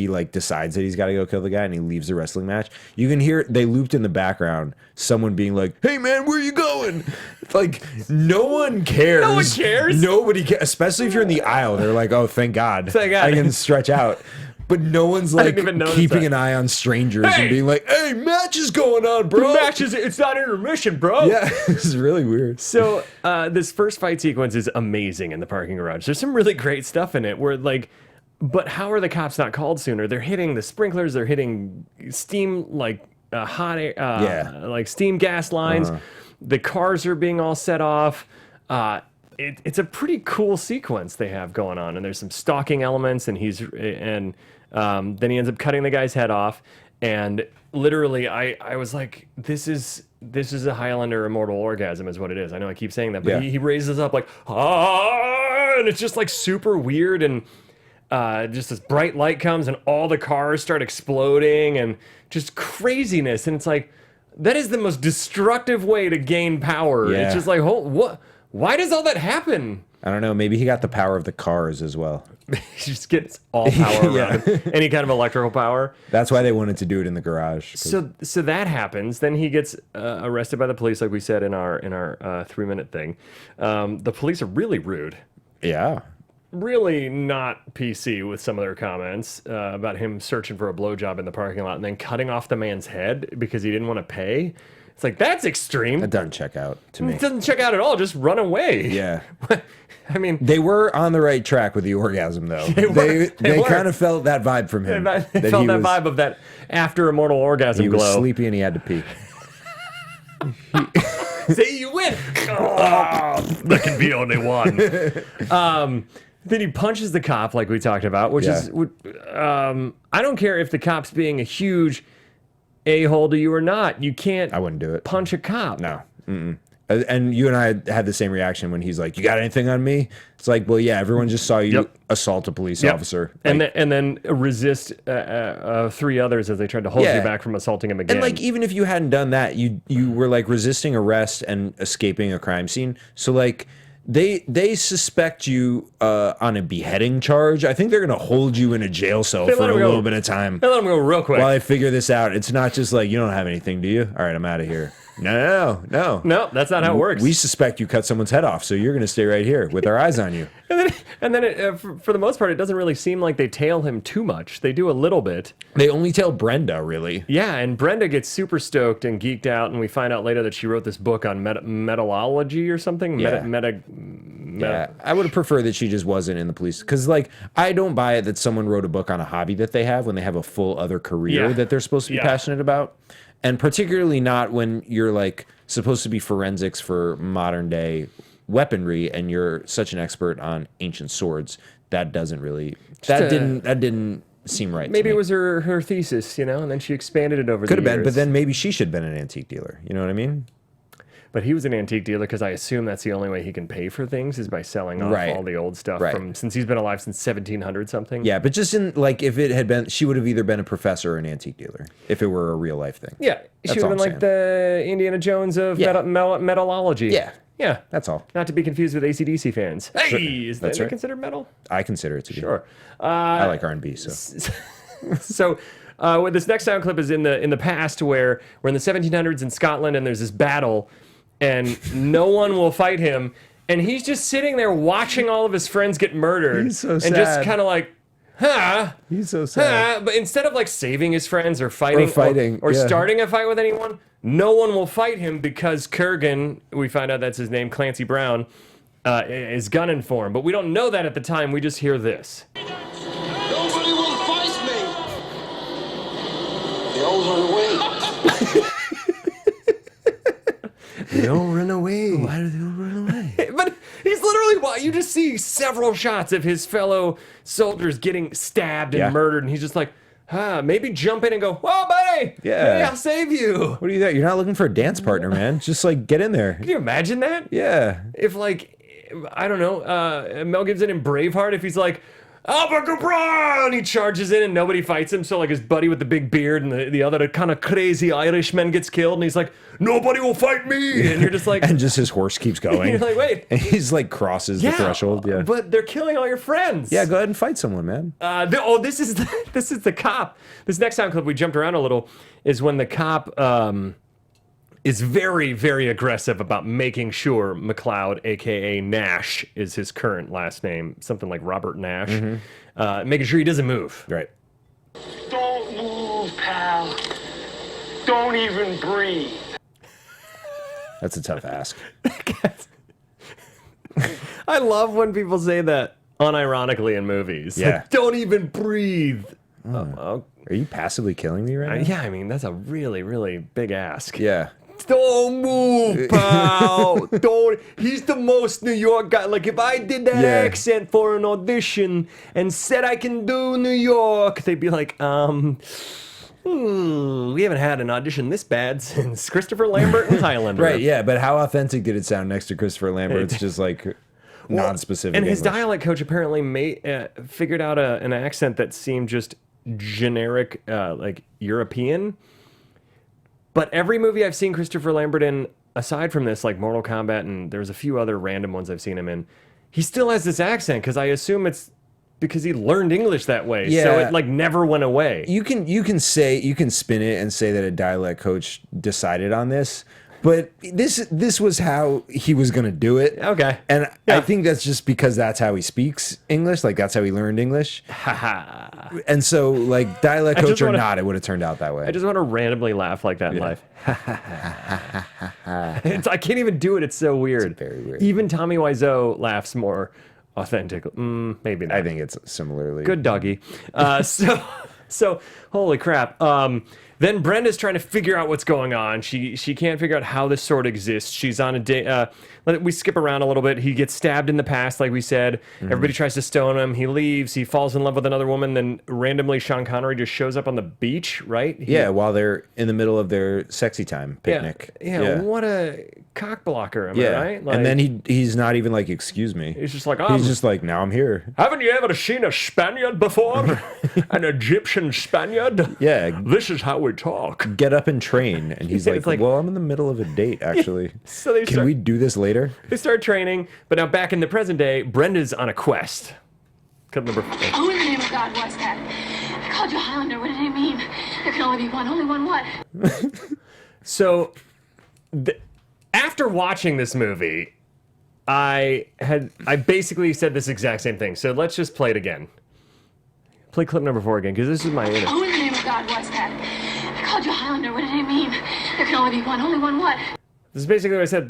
[SPEAKER 3] like decides that he's got to go kill the guy and he leaves the wrestling match, you can hear they looped in the background someone being like, "Hey man, where are you going?" Like no one cares.
[SPEAKER 1] No one cares.
[SPEAKER 3] Nobody cares, especially if you're in the aisle. They're like, "Oh, thank God,
[SPEAKER 1] Thank God.
[SPEAKER 3] I can stretch out." But no one's like
[SPEAKER 1] didn't even notice
[SPEAKER 3] keeping
[SPEAKER 1] that.
[SPEAKER 3] an eye on strangers and being like, "Hey, match is going on, bro."
[SPEAKER 1] It's not intermission, bro.
[SPEAKER 3] Yeah, this is really weird.
[SPEAKER 1] So this first fight sequence is amazing in the parking garage. There's some really great stuff in it where like, but how are the cops not called sooner? They're hitting the sprinklers. They're hitting steam like hot air, like steam gas lines. The cars are being all set off. It's a pretty cool sequence they have going on, and there's some stalking elements, and then he ends up cutting the guy's head off, and literally I was like, this is a Highlander immortal orgasm is what it is. I know I keep saying that, but he raises up like, and it's just like super weird, and just this bright light comes and all the cars start exploding and just craziness, and it's like, that is the most destructive way to gain power.
[SPEAKER 3] Yeah.
[SPEAKER 1] It's just like, what? Why does all that happen?
[SPEAKER 3] I don't know. Maybe he got the power of the cars as well.
[SPEAKER 1] He just gets all power around him. Any kind of electrical power.
[SPEAKER 3] That's why they wanted to do it in the garage.
[SPEAKER 1] So that happens. Then he gets arrested by the police, like we said in our 3-minute thing. The police are really rude.
[SPEAKER 3] Yeah.
[SPEAKER 1] Really not PC with some of their comments about him searching for a blowjob in the parking lot and then cutting off the man's head because he didn't want to pay. It's like, that's extreme.
[SPEAKER 3] That doesn't check out to me.
[SPEAKER 1] It doesn't check out at all. Just run away.
[SPEAKER 3] Yeah.
[SPEAKER 1] I mean,
[SPEAKER 3] They were on the right track with the orgasm, though. They
[SPEAKER 1] were.
[SPEAKER 3] kind of felt that vibe from him.
[SPEAKER 1] they felt that vibe of that after immortal orgasm
[SPEAKER 3] He
[SPEAKER 1] glow.
[SPEAKER 3] was sleepy and he had to pee.
[SPEAKER 1] See, you win. Oh, there can be only one. Then he punches the cop, like we talked about, which is, I don't care if the cop's being a huge a-hole to you or not. You can't.
[SPEAKER 3] I wouldn't do it.
[SPEAKER 1] Punch a cop.
[SPEAKER 3] No. Mm-mm. And you and I had the same reaction when he's like, "You got anything on me?" It's like, well, yeah, everyone just saw you assault a police officer,
[SPEAKER 1] and then resist 3 others as they tried to hold you back from assaulting him again.
[SPEAKER 3] And like, even if you hadn't done that, you were like resisting arrest and escaping a crime scene. So like, they suspect you on a beheading charge. I think they're gonna hold you in a jail cell for a little bit of time.
[SPEAKER 1] They let him go real quick
[SPEAKER 3] while I figure this out. It's not just like, you don't have anything, do you? All right, I'm out of here. No,
[SPEAKER 1] that's not how it works.
[SPEAKER 3] We suspect you cut someone's head off, so you're going to stay right here with our eyes on you.
[SPEAKER 1] And then for the most part, it doesn't really seem like they tail him too much. They do a little bit.
[SPEAKER 3] They only tail Brenda, really.
[SPEAKER 1] Yeah, and Brenda gets super stoked and geeked out, and we find out later that she wrote this book on metallology or something.
[SPEAKER 3] Yeah, I would have preferred that she just wasn't in the police. Because, like, I don't buy it that someone wrote a book on a hobby that they have when they have a full other career that they're supposed to be passionate about. And particularly not when you're like supposed to be forensics for modern day weaponry and you're such an expert on ancient swords. That doesn't really that didn't seem right.
[SPEAKER 1] Maybe
[SPEAKER 3] to me.
[SPEAKER 1] it was her thesis, and then she expanded it over
[SPEAKER 3] Could
[SPEAKER 1] the
[SPEAKER 3] have been,
[SPEAKER 1] years.
[SPEAKER 3] but then maybe she should have been an antique dealer. You know what I mean?
[SPEAKER 1] But he was an antique dealer because I assume that's the only way he can pay for things is by selling off all the old stuff from since he's been alive since 1700 something.
[SPEAKER 3] Yeah, but just in like if it had been, she would have either been a professor or an antique dealer if it were a real life thing.
[SPEAKER 1] Yeah, she would have been like the Indiana Jones of metallology. Yeah,
[SPEAKER 3] that's all.
[SPEAKER 1] Not to be confused with AC/DC fans. Hey, is that considered metal?
[SPEAKER 3] I consider it to be.
[SPEAKER 1] Sure.
[SPEAKER 3] I like R&B, so.
[SPEAKER 1] So. This next sound clip is in the past where we're in the 1700s in Scotland and there's this battle and no one will fight him and he's just sitting there watching all of his friends get murdered.
[SPEAKER 3] He's so
[SPEAKER 1] and
[SPEAKER 3] sad.
[SPEAKER 1] just kind of like,
[SPEAKER 3] He's so sad.
[SPEAKER 1] But instead of like saving his friends or fighting or starting a fight with anyone, no one will fight him because Kurgan, we find out that's his name, Clancy Brown, is gunning for him. But we don't know that at the time. We just hear this.
[SPEAKER 6] Nobody will fight me. They all run away.
[SPEAKER 3] They all run away. Why do they all run away?
[SPEAKER 1] But he's literally, you just see several shots of his fellow soldiers getting stabbed and murdered, and he's just like, maybe jump in and go, "Whoa, buddy!
[SPEAKER 3] Yeah.
[SPEAKER 1] Hey, I'll save you."
[SPEAKER 3] What are you there? You're not looking for a dance partner, man. Just like get in there.
[SPEAKER 1] Can you imagine that?
[SPEAKER 3] Yeah.
[SPEAKER 1] If like, I don't know, Mel Gibson in Braveheart, if he's like, "Alpha and he charges in and nobody fights him. So like his buddy with the big beard and the other kind of crazy Irishman gets killed and he's like, "Nobody will fight me." And you're just like,
[SPEAKER 3] and just his horse keeps going.
[SPEAKER 1] You're like, wait.
[SPEAKER 3] And he's like crosses the threshold. Yeah.
[SPEAKER 1] But they're killing all your friends.
[SPEAKER 3] Yeah, go ahead and fight someone, man.
[SPEAKER 1] This is the cop. This next sound clip, we jumped around a little, is when the cop is very, very aggressive about making sure McLeod, a.k.a. Nash, is his current last name, something like Robert Nash, making sure he doesn't move.
[SPEAKER 3] Right.
[SPEAKER 6] Don't move, pal. Don't even breathe.
[SPEAKER 3] That's a tough ask.
[SPEAKER 1] I love when people say that unironically in movies.
[SPEAKER 3] Yeah.
[SPEAKER 1] Like, don't even breathe.
[SPEAKER 3] Are you passively killing me right now?
[SPEAKER 1] Yeah, I mean, that's a really, really big ask.
[SPEAKER 3] Yeah.
[SPEAKER 1] Don't move, pal. Don't. He's the most New York guy. Like, if I did that accent for an audition and said I can do New York, they'd be like, we haven't had an audition this bad since Christopher Lambert and Highlander.
[SPEAKER 3] Right, yeah, but how authentic did it sound next to Christopher Lambert? It's just like non-specific
[SPEAKER 1] And his
[SPEAKER 3] English.
[SPEAKER 1] dialect coach apparently figured out an accent that seemed just generic, like European. But every movie I've seen Christopher Lambert in, aside from this, like Mortal Kombat, and there's a few other random ones I've seen him in, he still has this accent because I assume it's because he learned English that way. So
[SPEAKER 3] Yeah.
[SPEAKER 1] it like never went away.
[SPEAKER 3] You can spin it and say that a dialect coach decided on this, but this was how he was going to do it.
[SPEAKER 1] Okay.
[SPEAKER 3] And
[SPEAKER 1] Yeah.
[SPEAKER 3] I think that's just because that's how he speaks English, like that's how he learned English. And so like dialect coach or not, it would have turned out that way.
[SPEAKER 1] I just want to randomly laugh like that in life. I can't even do it. It's so weird.
[SPEAKER 3] It's very weird.
[SPEAKER 1] Even Tommy Wiseau laughs more authentically. Maybe not.
[SPEAKER 3] I think it's similarly
[SPEAKER 1] Good doggy. So holy crap. Then Brenda's trying to figure out what's going on. She can't figure out how this sword exists. She's on a day. We skip around a little bit. He gets stabbed in the past, like we said. Everybody tries to stone him. He leaves. He falls in love with another woman. Then randomly, Sean Connery just shows up on the beach, right?
[SPEAKER 3] Yeah, while they're in the middle of their sexy time picnic.
[SPEAKER 1] Yeah. What a cock blocker, am I right? Like,
[SPEAKER 3] and then he's not even like, excuse me.
[SPEAKER 1] he's just like,
[SPEAKER 3] He's just like, now I'm here.
[SPEAKER 1] haven't you ever seen a Spaniard before? An Egyptian Spaniard?
[SPEAKER 3] Yeah.
[SPEAKER 1] This is how we talk.
[SPEAKER 3] Get up and train. And he's
[SPEAKER 1] Yeah,
[SPEAKER 3] like,
[SPEAKER 1] it's like-
[SPEAKER 3] well, I'm in the middle of a date, actually.
[SPEAKER 1] So they
[SPEAKER 3] Can
[SPEAKER 1] start-
[SPEAKER 3] we do this later?
[SPEAKER 1] They start training, but now back in the present day, Brenda's on a quest. Clip number 4.
[SPEAKER 7] Who in the name of God was that? I called you Highlander. What did it mean? There can only be one. Only one what?
[SPEAKER 1] So, after watching this movie, I basically said this exact same thing. So let's just play it again. Play clip number 4 again, because this is my inner.
[SPEAKER 7] Who in the name of God was that? I called you Highlander. What did it mean? There can only be one. Only one what?
[SPEAKER 1] This is basically what I said.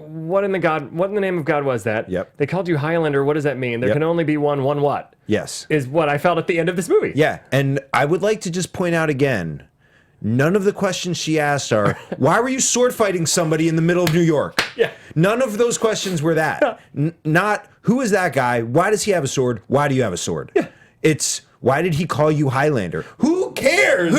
[SPEAKER 1] What in the name of God was that?
[SPEAKER 3] Yep.
[SPEAKER 1] They called you Highlander. What does that mean? There
[SPEAKER 3] Yep.
[SPEAKER 1] can only be one. One what?
[SPEAKER 3] Yes.
[SPEAKER 1] Is what I felt at the end of this movie.
[SPEAKER 3] Yeah. And I would like to just point out again, none of the questions she asked are, why were you sword fighting somebody in the middle of New York?
[SPEAKER 1] Yeah.
[SPEAKER 3] None of those questions were that. Not, who is that guy? Why does he have a sword? Why do you have a sword? Yeah. It's, why did he call you Highlander? Who cares?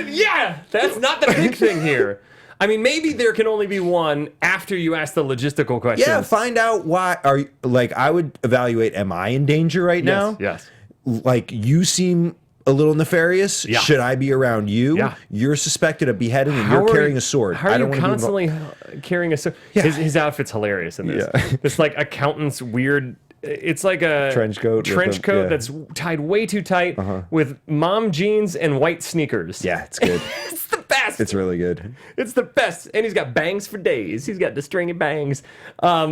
[SPEAKER 1] Yeah, that's not the big thing here. I mean, maybe there can only be one after you ask the logistical questions.
[SPEAKER 3] Yeah, find out why. Are you, like, I would evaluate, am I in danger right now?
[SPEAKER 1] Yes.
[SPEAKER 3] Like, you seem a little nefarious.
[SPEAKER 1] Yeah.
[SPEAKER 3] Should I be around you?
[SPEAKER 1] Yeah.
[SPEAKER 3] You're suspected of beheading and you're carrying a sword.
[SPEAKER 1] How
[SPEAKER 3] I
[SPEAKER 1] are
[SPEAKER 3] don't
[SPEAKER 1] you
[SPEAKER 3] wanna be
[SPEAKER 1] constantly carrying a sword?
[SPEAKER 3] Yeah.
[SPEAKER 1] His outfit's hilarious in this.
[SPEAKER 3] Yeah.
[SPEAKER 1] This like accountant's weird. It's like a
[SPEAKER 3] Trench coat with a- yeah.
[SPEAKER 1] that's tied way too tight with mom jeans and white sneakers.
[SPEAKER 3] Yeah, it's good.
[SPEAKER 1] It's the best.
[SPEAKER 3] It's really good.
[SPEAKER 1] It's the best, and he's got bangs for days. He's got the stringy bangs.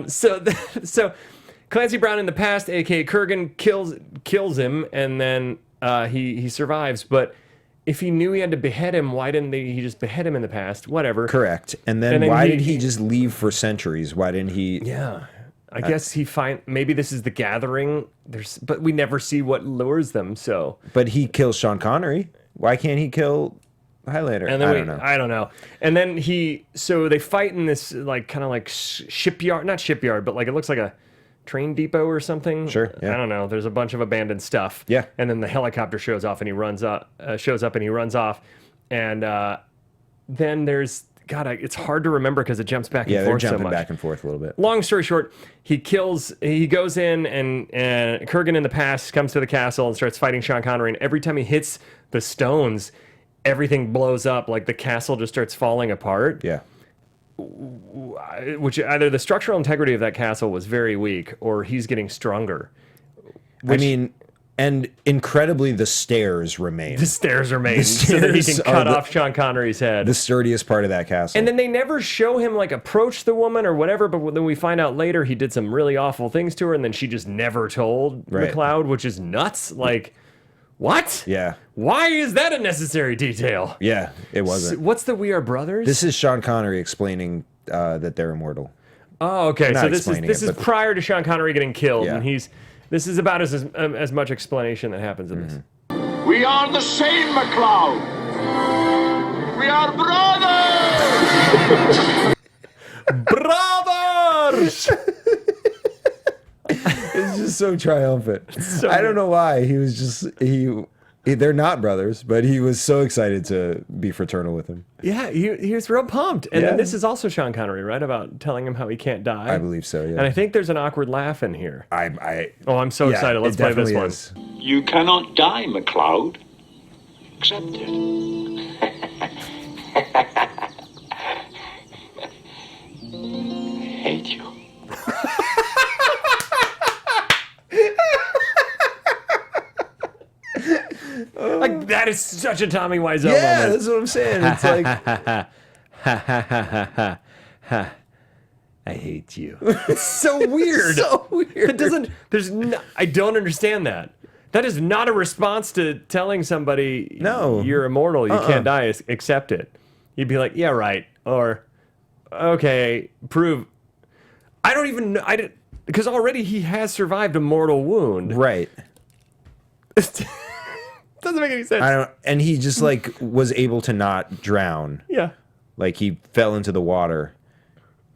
[SPEAKER 1] So Clancy Brown in the past, aka Kurgan, kills him, and then he survives. But if he knew he had to behead him, why didn't he just behead him in the past? Whatever.
[SPEAKER 3] Correct. And then
[SPEAKER 1] And then
[SPEAKER 3] why
[SPEAKER 1] he-
[SPEAKER 3] did he just leave for centuries? Why didn't he?
[SPEAKER 1] Yeah. I guess maybe this is the gathering. But we never see what lures them. So
[SPEAKER 3] But he kills Sean Connery. Why can't he kill Highlander?
[SPEAKER 1] and then
[SPEAKER 3] I don't know.
[SPEAKER 1] I don't know. And then they fight in this like kind of like shipyard, not shipyard, but like it looks like a train depot or something.
[SPEAKER 3] Sure, yeah.
[SPEAKER 1] I don't know. There's a bunch of abandoned stuff.
[SPEAKER 3] Yeah.
[SPEAKER 1] And then the helicopter shows up and he runs off. And then there's it's hard to remember because it jumps back
[SPEAKER 3] Yeah,
[SPEAKER 1] and
[SPEAKER 3] they're
[SPEAKER 1] forth so
[SPEAKER 3] jumping
[SPEAKER 1] much.
[SPEAKER 3] back and forth a little bit.
[SPEAKER 1] Long story short, he goes in and Kurgan in the past comes to the castle and starts fighting Sean Connery. And every time he hits the stones, everything blows up. Like the castle just starts falling apart.
[SPEAKER 3] Yeah.
[SPEAKER 1] Which either the structural integrity of that castle was very weak or he's getting stronger.
[SPEAKER 3] I mean, and incredibly, the stairs remain.
[SPEAKER 1] The stairs remain so that he can
[SPEAKER 3] stairs are
[SPEAKER 1] cut off Sean Connery's head.
[SPEAKER 3] The sturdiest part of that castle.
[SPEAKER 1] And then they never show him like approach the woman or whatever, but then we find out later he did some really awful things to her, and then she just never told
[SPEAKER 3] Right.
[SPEAKER 1] McLeod, which is nuts. Like, what?
[SPEAKER 3] Yeah.
[SPEAKER 1] Why is that a necessary detail?
[SPEAKER 3] Yeah, it wasn't.
[SPEAKER 1] What's the We Are Brothers?
[SPEAKER 3] This is Sean Connery explaining that they're immortal.
[SPEAKER 1] Oh, okay.
[SPEAKER 3] Not
[SPEAKER 1] So this
[SPEAKER 3] explaining
[SPEAKER 1] is
[SPEAKER 3] it, but-
[SPEAKER 1] prior to Sean Connery getting killed,
[SPEAKER 3] Yeah.
[SPEAKER 1] and this is about as much explanation that happens in this.
[SPEAKER 6] We are the same, McLeod. We are brothers.
[SPEAKER 1] Brothers!
[SPEAKER 3] It's just so triumphant. I don't know why. He was just they're not brothers, but he was so excited to be fraternal with him.
[SPEAKER 1] Yeah, he was real pumped. And
[SPEAKER 3] Yeah.
[SPEAKER 1] then this is also Sean Connery, right? About telling him how he can't die.
[SPEAKER 3] I believe so, yeah.
[SPEAKER 1] And I think there's an awkward laugh in here.
[SPEAKER 3] Oh,
[SPEAKER 1] I'm so excited. Let's play this one.
[SPEAKER 5] You cannot die, McLeod. Accept it. Hate you.
[SPEAKER 1] such a Tommy Wiseau
[SPEAKER 3] Yeah,
[SPEAKER 1] moment.
[SPEAKER 3] that's what I'm saying. It's like
[SPEAKER 1] I hate you.
[SPEAKER 3] it's so weird. So weird.
[SPEAKER 1] It doesn't. I don't understand that. That is not a response to telling somebody,
[SPEAKER 3] No.
[SPEAKER 1] you're immortal, you can't die. Accept it. You'd be like, yeah, right, or okay, prove. I don't even know. Because already he has survived a mortal wound.
[SPEAKER 3] Right.
[SPEAKER 1] Doesn't make any sense.
[SPEAKER 3] I don't. And he just like was able to not drown.
[SPEAKER 1] Yeah.
[SPEAKER 3] Like he fell into the water.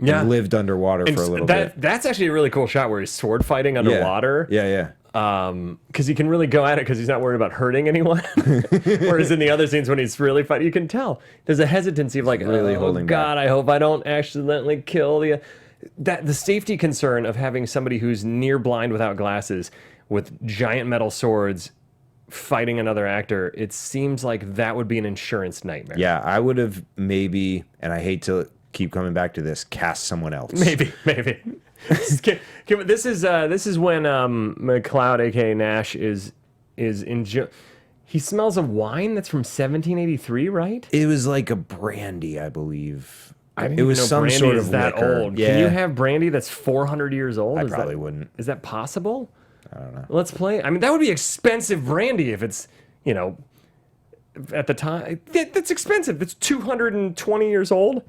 [SPEAKER 1] Yeah.
[SPEAKER 3] And lived underwater for a little bit.
[SPEAKER 1] That's actually a really cool shot where he's sword fighting underwater.
[SPEAKER 3] Yeah.
[SPEAKER 1] Because he can really go at it because he's not worried about hurting anyone. Whereas in the other scenes when he's really fighting, you can tell there's a hesitancy of like,
[SPEAKER 3] really holding
[SPEAKER 1] God,
[SPEAKER 3] back.
[SPEAKER 1] I hope I don't accidentally kill the safety concern of having somebody who's near blind without glasses with giant metal swords fighting another actor. It seems like that would be an insurance nightmare.
[SPEAKER 3] Yeah, I would have maybe, and I hate to keep coming back to this, cast someone else.
[SPEAKER 1] Maybe. This is when McLeod, aka Nash, is he smells a wine that's from 1783, right?
[SPEAKER 3] It was like a brandy, I believe.
[SPEAKER 1] I didn't
[SPEAKER 3] It
[SPEAKER 1] even
[SPEAKER 3] was
[SPEAKER 1] know
[SPEAKER 3] some
[SPEAKER 1] brandy
[SPEAKER 3] sort
[SPEAKER 1] is
[SPEAKER 3] of
[SPEAKER 1] that
[SPEAKER 3] liquor.
[SPEAKER 1] old.
[SPEAKER 3] Yeah.
[SPEAKER 1] Can you have brandy that's 400 years old?
[SPEAKER 3] I
[SPEAKER 1] Is
[SPEAKER 3] probably
[SPEAKER 1] that,
[SPEAKER 3] wouldn't.
[SPEAKER 1] Is that possible?
[SPEAKER 3] I don't know.
[SPEAKER 1] Let's play. I mean, that would be expensive brandy if it's, at the time. That's expensive. That's 220 years old.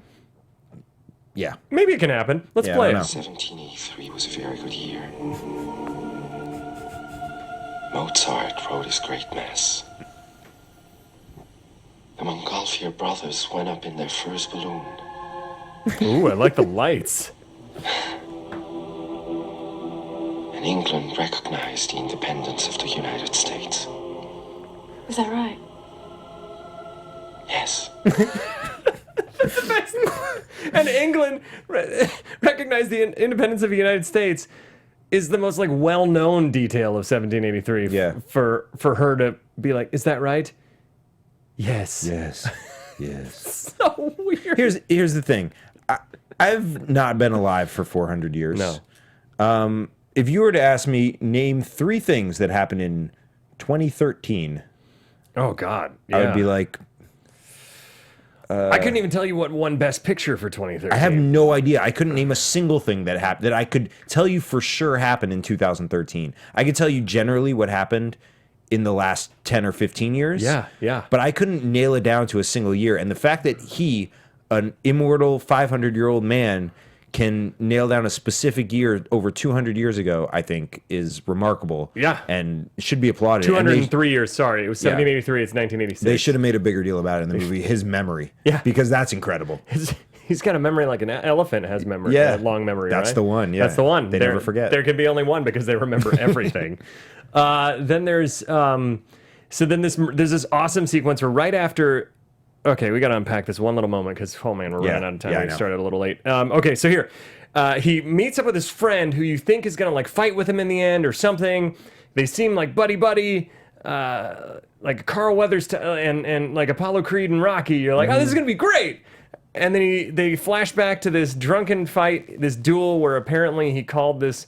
[SPEAKER 3] Yeah.
[SPEAKER 1] Maybe it can happen. Let's
[SPEAKER 3] Yeah, I
[SPEAKER 1] play
[SPEAKER 3] don't
[SPEAKER 1] it.
[SPEAKER 3] know.
[SPEAKER 8] 1783 was a very good year. Mozart wrote his great mass. The Montgolfier brothers went up in their first balloon.
[SPEAKER 1] Ooh, I like the lights.
[SPEAKER 8] And England recognized the independence of the United States.
[SPEAKER 7] Is that right?
[SPEAKER 8] Yes.
[SPEAKER 1] And England recognized the independence of the United States is the most like well-known detail of 1783.
[SPEAKER 3] Yeah.
[SPEAKER 1] For her to be like, is that right? Yes.
[SPEAKER 3] Yes.
[SPEAKER 1] So weird.
[SPEAKER 3] Here's the thing. I've not been alive for 400 years.
[SPEAKER 1] No.
[SPEAKER 3] If you were to ask me, name 3 things that happened in 2013,
[SPEAKER 1] Oh God.
[SPEAKER 3] I would be like,
[SPEAKER 1] I couldn't even tell you what won Best Picture for 2013.
[SPEAKER 3] I have no idea. I couldn't name a single thing that happened that I could tell you for sure happened in 2013. I could tell you generally what happened in the last 10 or 15 years.
[SPEAKER 1] Yeah.
[SPEAKER 3] But I couldn't nail it down to a single year. And the fact that he, an immortal 500-year-old man, can nail down a specific year over 200 years ago, I think, is remarkable.
[SPEAKER 1] Yeah.
[SPEAKER 3] And should be applauded.
[SPEAKER 1] 203 years. Sorry, it was 1783. It's 1986.
[SPEAKER 3] They should have made a bigger deal about it in the movie. His memory.
[SPEAKER 1] Yeah.
[SPEAKER 3] Because that's incredible.
[SPEAKER 1] He's got a memory like an elephant has memory.
[SPEAKER 3] Yeah.
[SPEAKER 1] Long memory.
[SPEAKER 3] That's
[SPEAKER 1] right?
[SPEAKER 3] the one, yeah.
[SPEAKER 1] That's the one.
[SPEAKER 3] They never forget.
[SPEAKER 1] There can be only one because they remember everything. Then there's there's this awesome sequence where right after. Okay, we got to unpack this one little moment because, oh man, we're running out of time.
[SPEAKER 3] Yeah, I
[SPEAKER 1] We
[SPEAKER 3] know.
[SPEAKER 1] started a little late. Okay, so here, he meets up with his friend who you think is gonna like fight with him in the end or something. They seem like buddy, like Carl Weathers and like Apollo Creed and Rocky. You're like, oh, this is gonna be great. And then they flash back to this drunken fight, this duel where apparently he called this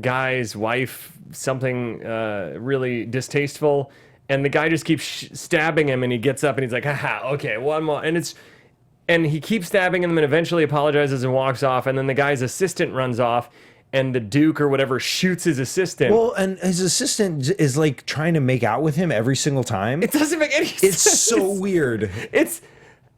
[SPEAKER 1] guy's wife something really distasteful. And the guy just keeps stabbing him, and he gets up and he's like, haha, okay, one more. And he keeps stabbing him and eventually apologizes and walks off. And then the guy's assistant runs off, and the Duke or whatever shoots his assistant.
[SPEAKER 3] Well, and his assistant is like trying to make out with him every single time.
[SPEAKER 1] It doesn't make any sense.
[SPEAKER 3] It's so weird.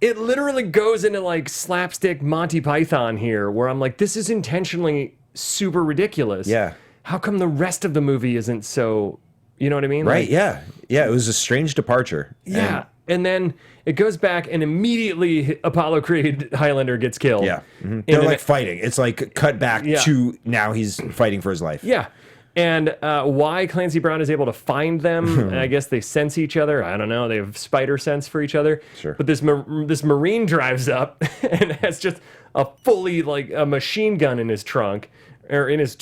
[SPEAKER 1] It literally goes into like slapstick Monty Python here, where I'm like, this is intentionally super ridiculous.
[SPEAKER 3] Yeah.
[SPEAKER 1] How come the rest of the movie isn't so, you know what I mean?
[SPEAKER 3] Right,
[SPEAKER 1] Like,
[SPEAKER 3] yeah. Yeah, it was a strange departure.
[SPEAKER 1] Yeah. And then it goes back and immediately Apollo Creed Highlander gets killed.
[SPEAKER 3] Yeah.
[SPEAKER 1] In
[SPEAKER 3] They're
[SPEAKER 1] an-
[SPEAKER 3] like fighting. It's like cut back
[SPEAKER 1] Yeah.
[SPEAKER 3] to now he's fighting for his life.
[SPEAKER 1] Yeah. And why Clancy Brown is able to find them, I guess they sense each other. I don't know. They have spider sense for each other.
[SPEAKER 3] Sure.
[SPEAKER 1] But this Marine drives up and has just a fully like a machine gun in his trunk or in his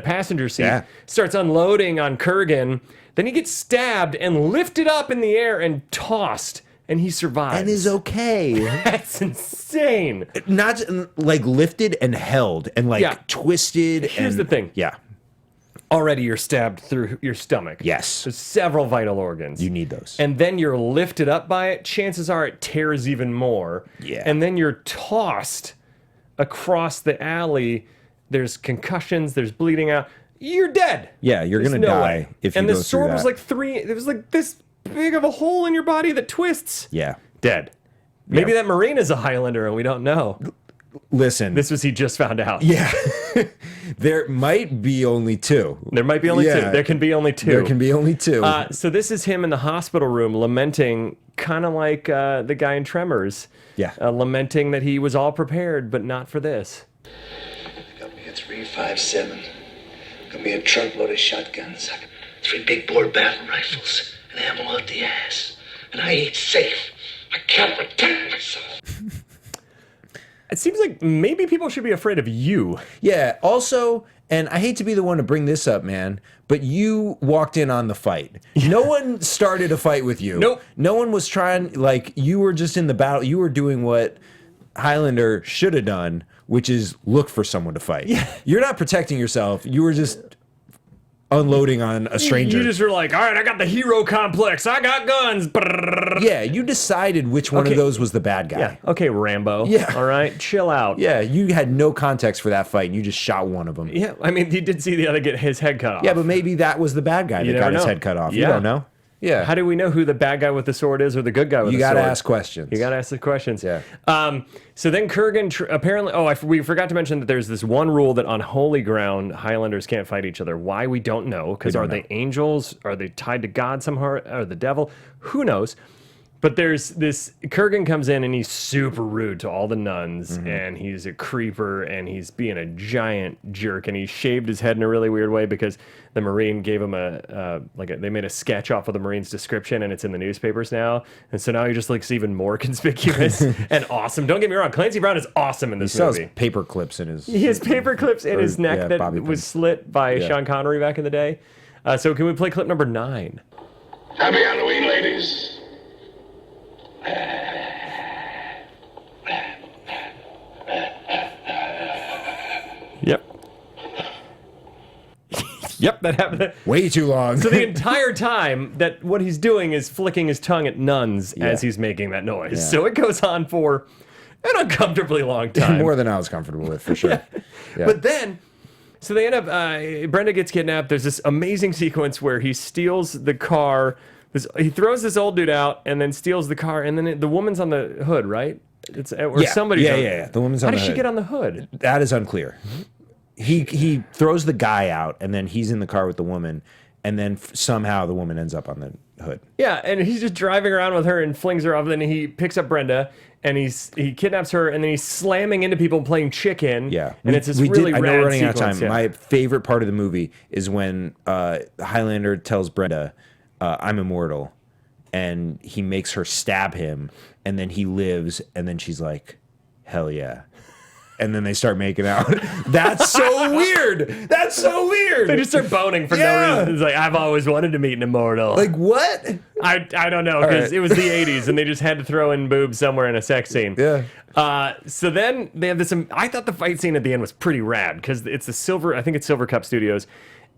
[SPEAKER 1] passenger seat.
[SPEAKER 3] Yeah.
[SPEAKER 1] Starts unloading on Kurgan. Then he gets stabbed and lifted up in the air and tossed. And he survives.
[SPEAKER 3] And is okay.
[SPEAKER 1] That's insane.
[SPEAKER 3] Not like lifted and held and like
[SPEAKER 1] Yeah.
[SPEAKER 3] twisted.
[SPEAKER 1] Here's
[SPEAKER 3] and,
[SPEAKER 1] the thing.
[SPEAKER 3] Yeah.
[SPEAKER 1] already you're stabbed through your stomach.
[SPEAKER 3] Yes.
[SPEAKER 1] There's several vital organs.
[SPEAKER 3] You need those.
[SPEAKER 1] And then you're lifted up by it. Chances are it tears even more.
[SPEAKER 3] Yeah.
[SPEAKER 1] And then you're tossed across the alley. There's concussions. There's bleeding out. You're dead.
[SPEAKER 3] Yeah, you're
[SPEAKER 1] There's
[SPEAKER 3] going to
[SPEAKER 1] no
[SPEAKER 3] die
[SPEAKER 1] way.
[SPEAKER 3] if you
[SPEAKER 1] and
[SPEAKER 3] go
[SPEAKER 1] the sword
[SPEAKER 3] through
[SPEAKER 1] was
[SPEAKER 3] that.
[SPEAKER 1] like it was like this big of a hole in your body that twists.
[SPEAKER 3] Yeah.
[SPEAKER 1] Dead. Maybe that Marine is a Highlander and we don't know.
[SPEAKER 3] Listen.
[SPEAKER 1] He just found out.
[SPEAKER 3] Yeah. There might be only two.
[SPEAKER 1] There might be only two. There can be only two.
[SPEAKER 3] There can be only two.
[SPEAKER 1] So this is him in the hospital room lamenting, kind of like the guy in Tremors.
[SPEAKER 3] Yeah.
[SPEAKER 1] Lamenting that he was all prepared, but not for this.
[SPEAKER 9] Got me a 357. Got me a truckload of shotguns. I got 3 big bore battle rifles. And ammo out the ass. And I ain't safe. I can't protect myself.
[SPEAKER 1] It seems like maybe people should be afraid of you.
[SPEAKER 3] Yeah. Also, and I hate to be the one to bring this up, man, but you walked in on the fight. No one started a fight with you.
[SPEAKER 1] Nope.
[SPEAKER 3] No one was trying, like, you were just in the battle. You were doing what Highlander should have done, which is look for someone to fight.
[SPEAKER 1] Yeah.
[SPEAKER 3] You're not protecting yourself. You were just unloading on a stranger.
[SPEAKER 1] You just were like, all right, I got the hero complex. I got guns.
[SPEAKER 3] Yeah, you decided which one of those was the bad guy.
[SPEAKER 1] Yeah. Okay, Rambo.
[SPEAKER 3] Yeah.
[SPEAKER 1] All right, chill out.
[SPEAKER 3] Yeah, you had no context for that fight, and you just shot one of them.
[SPEAKER 1] Yeah, I mean, you did see the other get his head cut off.
[SPEAKER 3] Yeah, but maybe that was the bad guy that
[SPEAKER 1] never
[SPEAKER 3] got his
[SPEAKER 1] know.
[SPEAKER 3] head cut off. You
[SPEAKER 1] Yeah.
[SPEAKER 3] don't know. Yeah.
[SPEAKER 1] How do we know who the bad guy with the sword is or the good guy with
[SPEAKER 3] You
[SPEAKER 1] the sword?
[SPEAKER 3] got to ask questions.
[SPEAKER 1] You got to ask the questions.
[SPEAKER 3] Yeah.
[SPEAKER 1] So then Kurgan apparently. Oh, we forgot to mention that there's this one rule that on holy ground Highlanders can't fight each other. Why we don't know? Because are they angels? Are they tied to God somehow? Or the devil? Who knows? But there's this Kurgan comes in and he's super rude to all the nuns, and he's a creeper, and he's being a giant jerk, and he shaved his head in a really weird way because the Marine gave him they made a sketch off of the Marine's description, and it's in the newspapers now, and so now he just looks even more conspicuous and awesome. Don't get me wrong, Clancy Brown is awesome in this
[SPEAKER 3] He sells
[SPEAKER 1] movie.
[SPEAKER 3] paper clips in his.
[SPEAKER 1] He has paper clips in his neck that
[SPEAKER 3] bobby
[SPEAKER 1] was
[SPEAKER 3] pins.
[SPEAKER 1] slit by Sean Connery back in the day. So can we play clip number 9?
[SPEAKER 6] Happy Halloween, ladies.
[SPEAKER 1] Yep. Yep, that happened.
[SPEAKER 3] Way too long.
[SPEAKER 1] So the entire time that what he's doing is flicking his tongue at nuns as he's making that noise.
[SPEAKER 3] Yeah.
[SPEAKER 1] So it goes on for an uncomfortably long time.
[SPEAKER 3] More than I was comfortable with, for sure. Yeah.
[SPEAKER 1] But then, so they end up, Brenda gets kidnapped. There's this amazing sequence where he steals the car. He throws this old dude out and then steals the car. And then the woman's on the hood, right? Somebody's on
[SPEAKER 3] Yeah. The woman's on
[SPEAKER 1] How
[SPEAKER 3] the
[SPEAKER 1] does she
[SPEAKER 3] hood.
[SPEAKER 1] get on the hood?
[SPEAKER 3] That is unclear. He throws the guy out, and then he's in the car with the woman, and then somehow the woman ends up on the hood.
[SPEAKER 1] Yeah, and he's just driving around with her and flings her off. Then he picks up Brenda and he kidnaps her, and then he's slamming into people playing chicken.
[SPEAKER 3] Yeah,
[SPEAKER 1] and it's this really
[SPEAKER 3] I know
[SPEAKER 1] rad
[SPEAKER 3] we're running out of
[SPEAKER 1] sequence,
[SPEAKER 3] time.
[SPEAKER 1] yeah.
[SPEAKER 3] My favorite part of the movie is when Highlander tells Brenda, "I'm immortal," and he makes her stab him, and then he lives, and then she's like, "Hell yeah." And then they start making out. That's so weird. That's so weird.
[SPEAKER 1] They just start boning for no
[SPEAKER 3] Yeah.
[SPEAKER 1] reason. It's like, I've always wanted to meet an immortal.
[SPEAKER 3] Like what?
[SPEAKER 1] I don't know, because
[SPEAKER 3] right.
[SPEAKER 1] it was the 80s and they just had to throw in boobs somewhere in a sex scene.
[SPEAKER 3] Yeah.
[SPEAKER 1] So then they have this. I thought the fight scene at the end was pretty rad because it's I think it's Silver Cup Studios.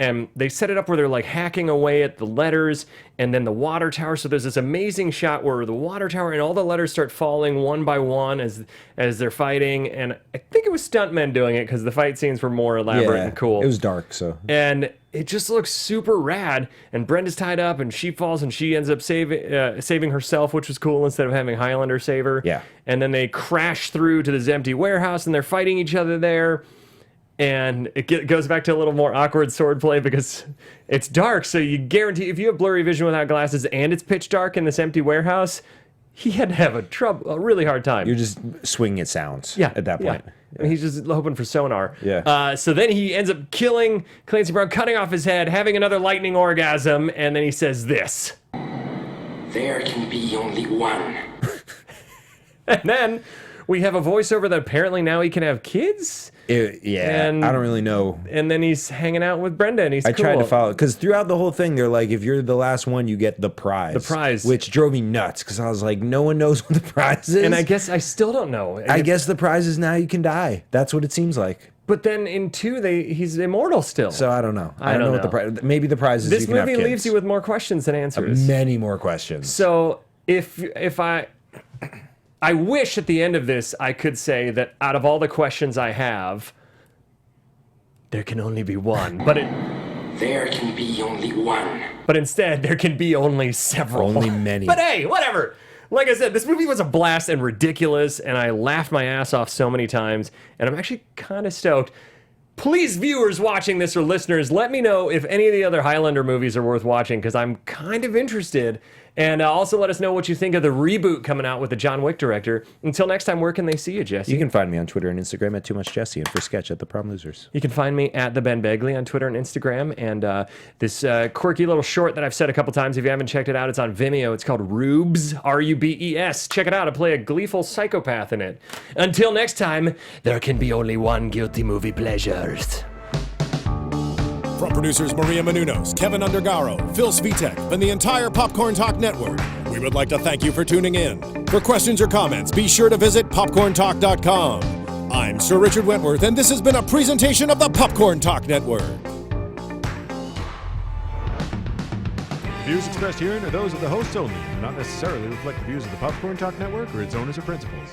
[SPEAKER 1] And they set it up where they're like hacking away at the letters and then the water tower. So there's this amazing shot where the water tower and all the letters start falling one by one as they're fighting. And I think it was stuntmen doing it because the fight scenes were more elaborate and cool.
[SPEAKER 3] It was dark, so.
[SPEAKER 1] And it just looks super rad. And Brenda's tied up and she falls and she ends up saving herself, which was cool instead of having Highlander save her.
[SPEAKER 3] Yeah.
[SPEAKER 1] And then they crash through to this empty warehouse and they're fighting each other there. And it goes back to a little more awkward swordplay because it's dark. So you guarantee if you have blurry vision without glasses and it's pitch dark in this empty warehouse, he had to have a really hard time.
[SPEAKER 3] You're just swinging at sounds at that point.
[SPEAKER 1] Yeah. And he's just hoping for sonar.
[SPEAKER 3] Yeah.
[SPEAKER 1] So then he ends up killing Clancy Brown, cutting off his head, having another lightning orgasm, and then he says this.
[SPEAKER 8] There can be only one.
[SPEAKER 1] And then we have a voiceover that apparently now he can have kids.
[SPEAKER 3] And I don't really know.
[SPEAKER 1] And then he's hanging out with Brenda, and he's
[SPEAKER 3] I
[SPEAKER 1] cool.
[SPEAKER 3] tried to follow because throughout the whole thing, they're like, if you're the last one, you get the prize.
[SPEAKER 1] The prize.
[SPEAKER 3] Which drove me nuts because I was like, no one knows what the prize is.
[SPEAKER 1] And I guess I still don't know.
[SPEAKER 3] I guess the prize is now you can die. That's what it seems like.
[SPEAKER 1] But then in 2, he's immortal still.
[SPEAKER 3] So I don't know.
[SPEAKER 1] I don't know
[SPEAKER 3] what the prize. Maybe the prize is
[SPEAKER 1] this
[SPEAKER 3] you can have
[SPEAKER 1] movie
[SPEAKER 3] kids.
[SPEAKER 1] leaves you with more questions than answers.
[SPEAKER 3] Many more questions.
[SPEAKER 1] So if I wish at the end of this I could say that out of all the questions I have, there can only be one.
[SPEAKER 8] There can be only one.
[SPEAKER 1] But instead, there can be only several.
[SPEAKER 3] Only many.
[SPEAKER 1] But hey, whatever. Like I said, this movie was a blast and ridiculous, and I laughed my ass off so many times, and I'm actually kind of stoked. Please, viewers watching this or listeners, let me know if any of the other Highlander movies are worth watching, because I'm kind of interested. And also let us know what you think of the reboot coming out with the John Wick director. Until next time, where can they see you, Jesse?
[SPEAKER 3] You can find me on Twitter and Instagram at TooMuchJesse and for sketch at The Prom Losers.
[SPEAKER 1] You can find me at the Ben Begley on Twitter and Instagram. And this quirky little short that I've said a couple times, if you haven't checked it out, it's on Vimeo. It's called Rubes, R-U-B-E-S. Check it out. I play a gleeful psychopath in it. Until next time, there can be only one guilty movie pleasures.
[SPEAKER 2] From producers Maria Menounos, Kevin Undergaro, Phil Svitek, and the entire Popcorn Talk Network, we would like to thank you for tuning in. For questions or comments, be sure to visit popcorntalk.com. I'm Sir Richard Wentworth, and this has been a presentation of the Popcorn Talk Network.
[SPEAKER 10] The views expressed herein are those of the hosts only and do not necessarily reflect the views of the Popcorn Talk Network or its owners or principals.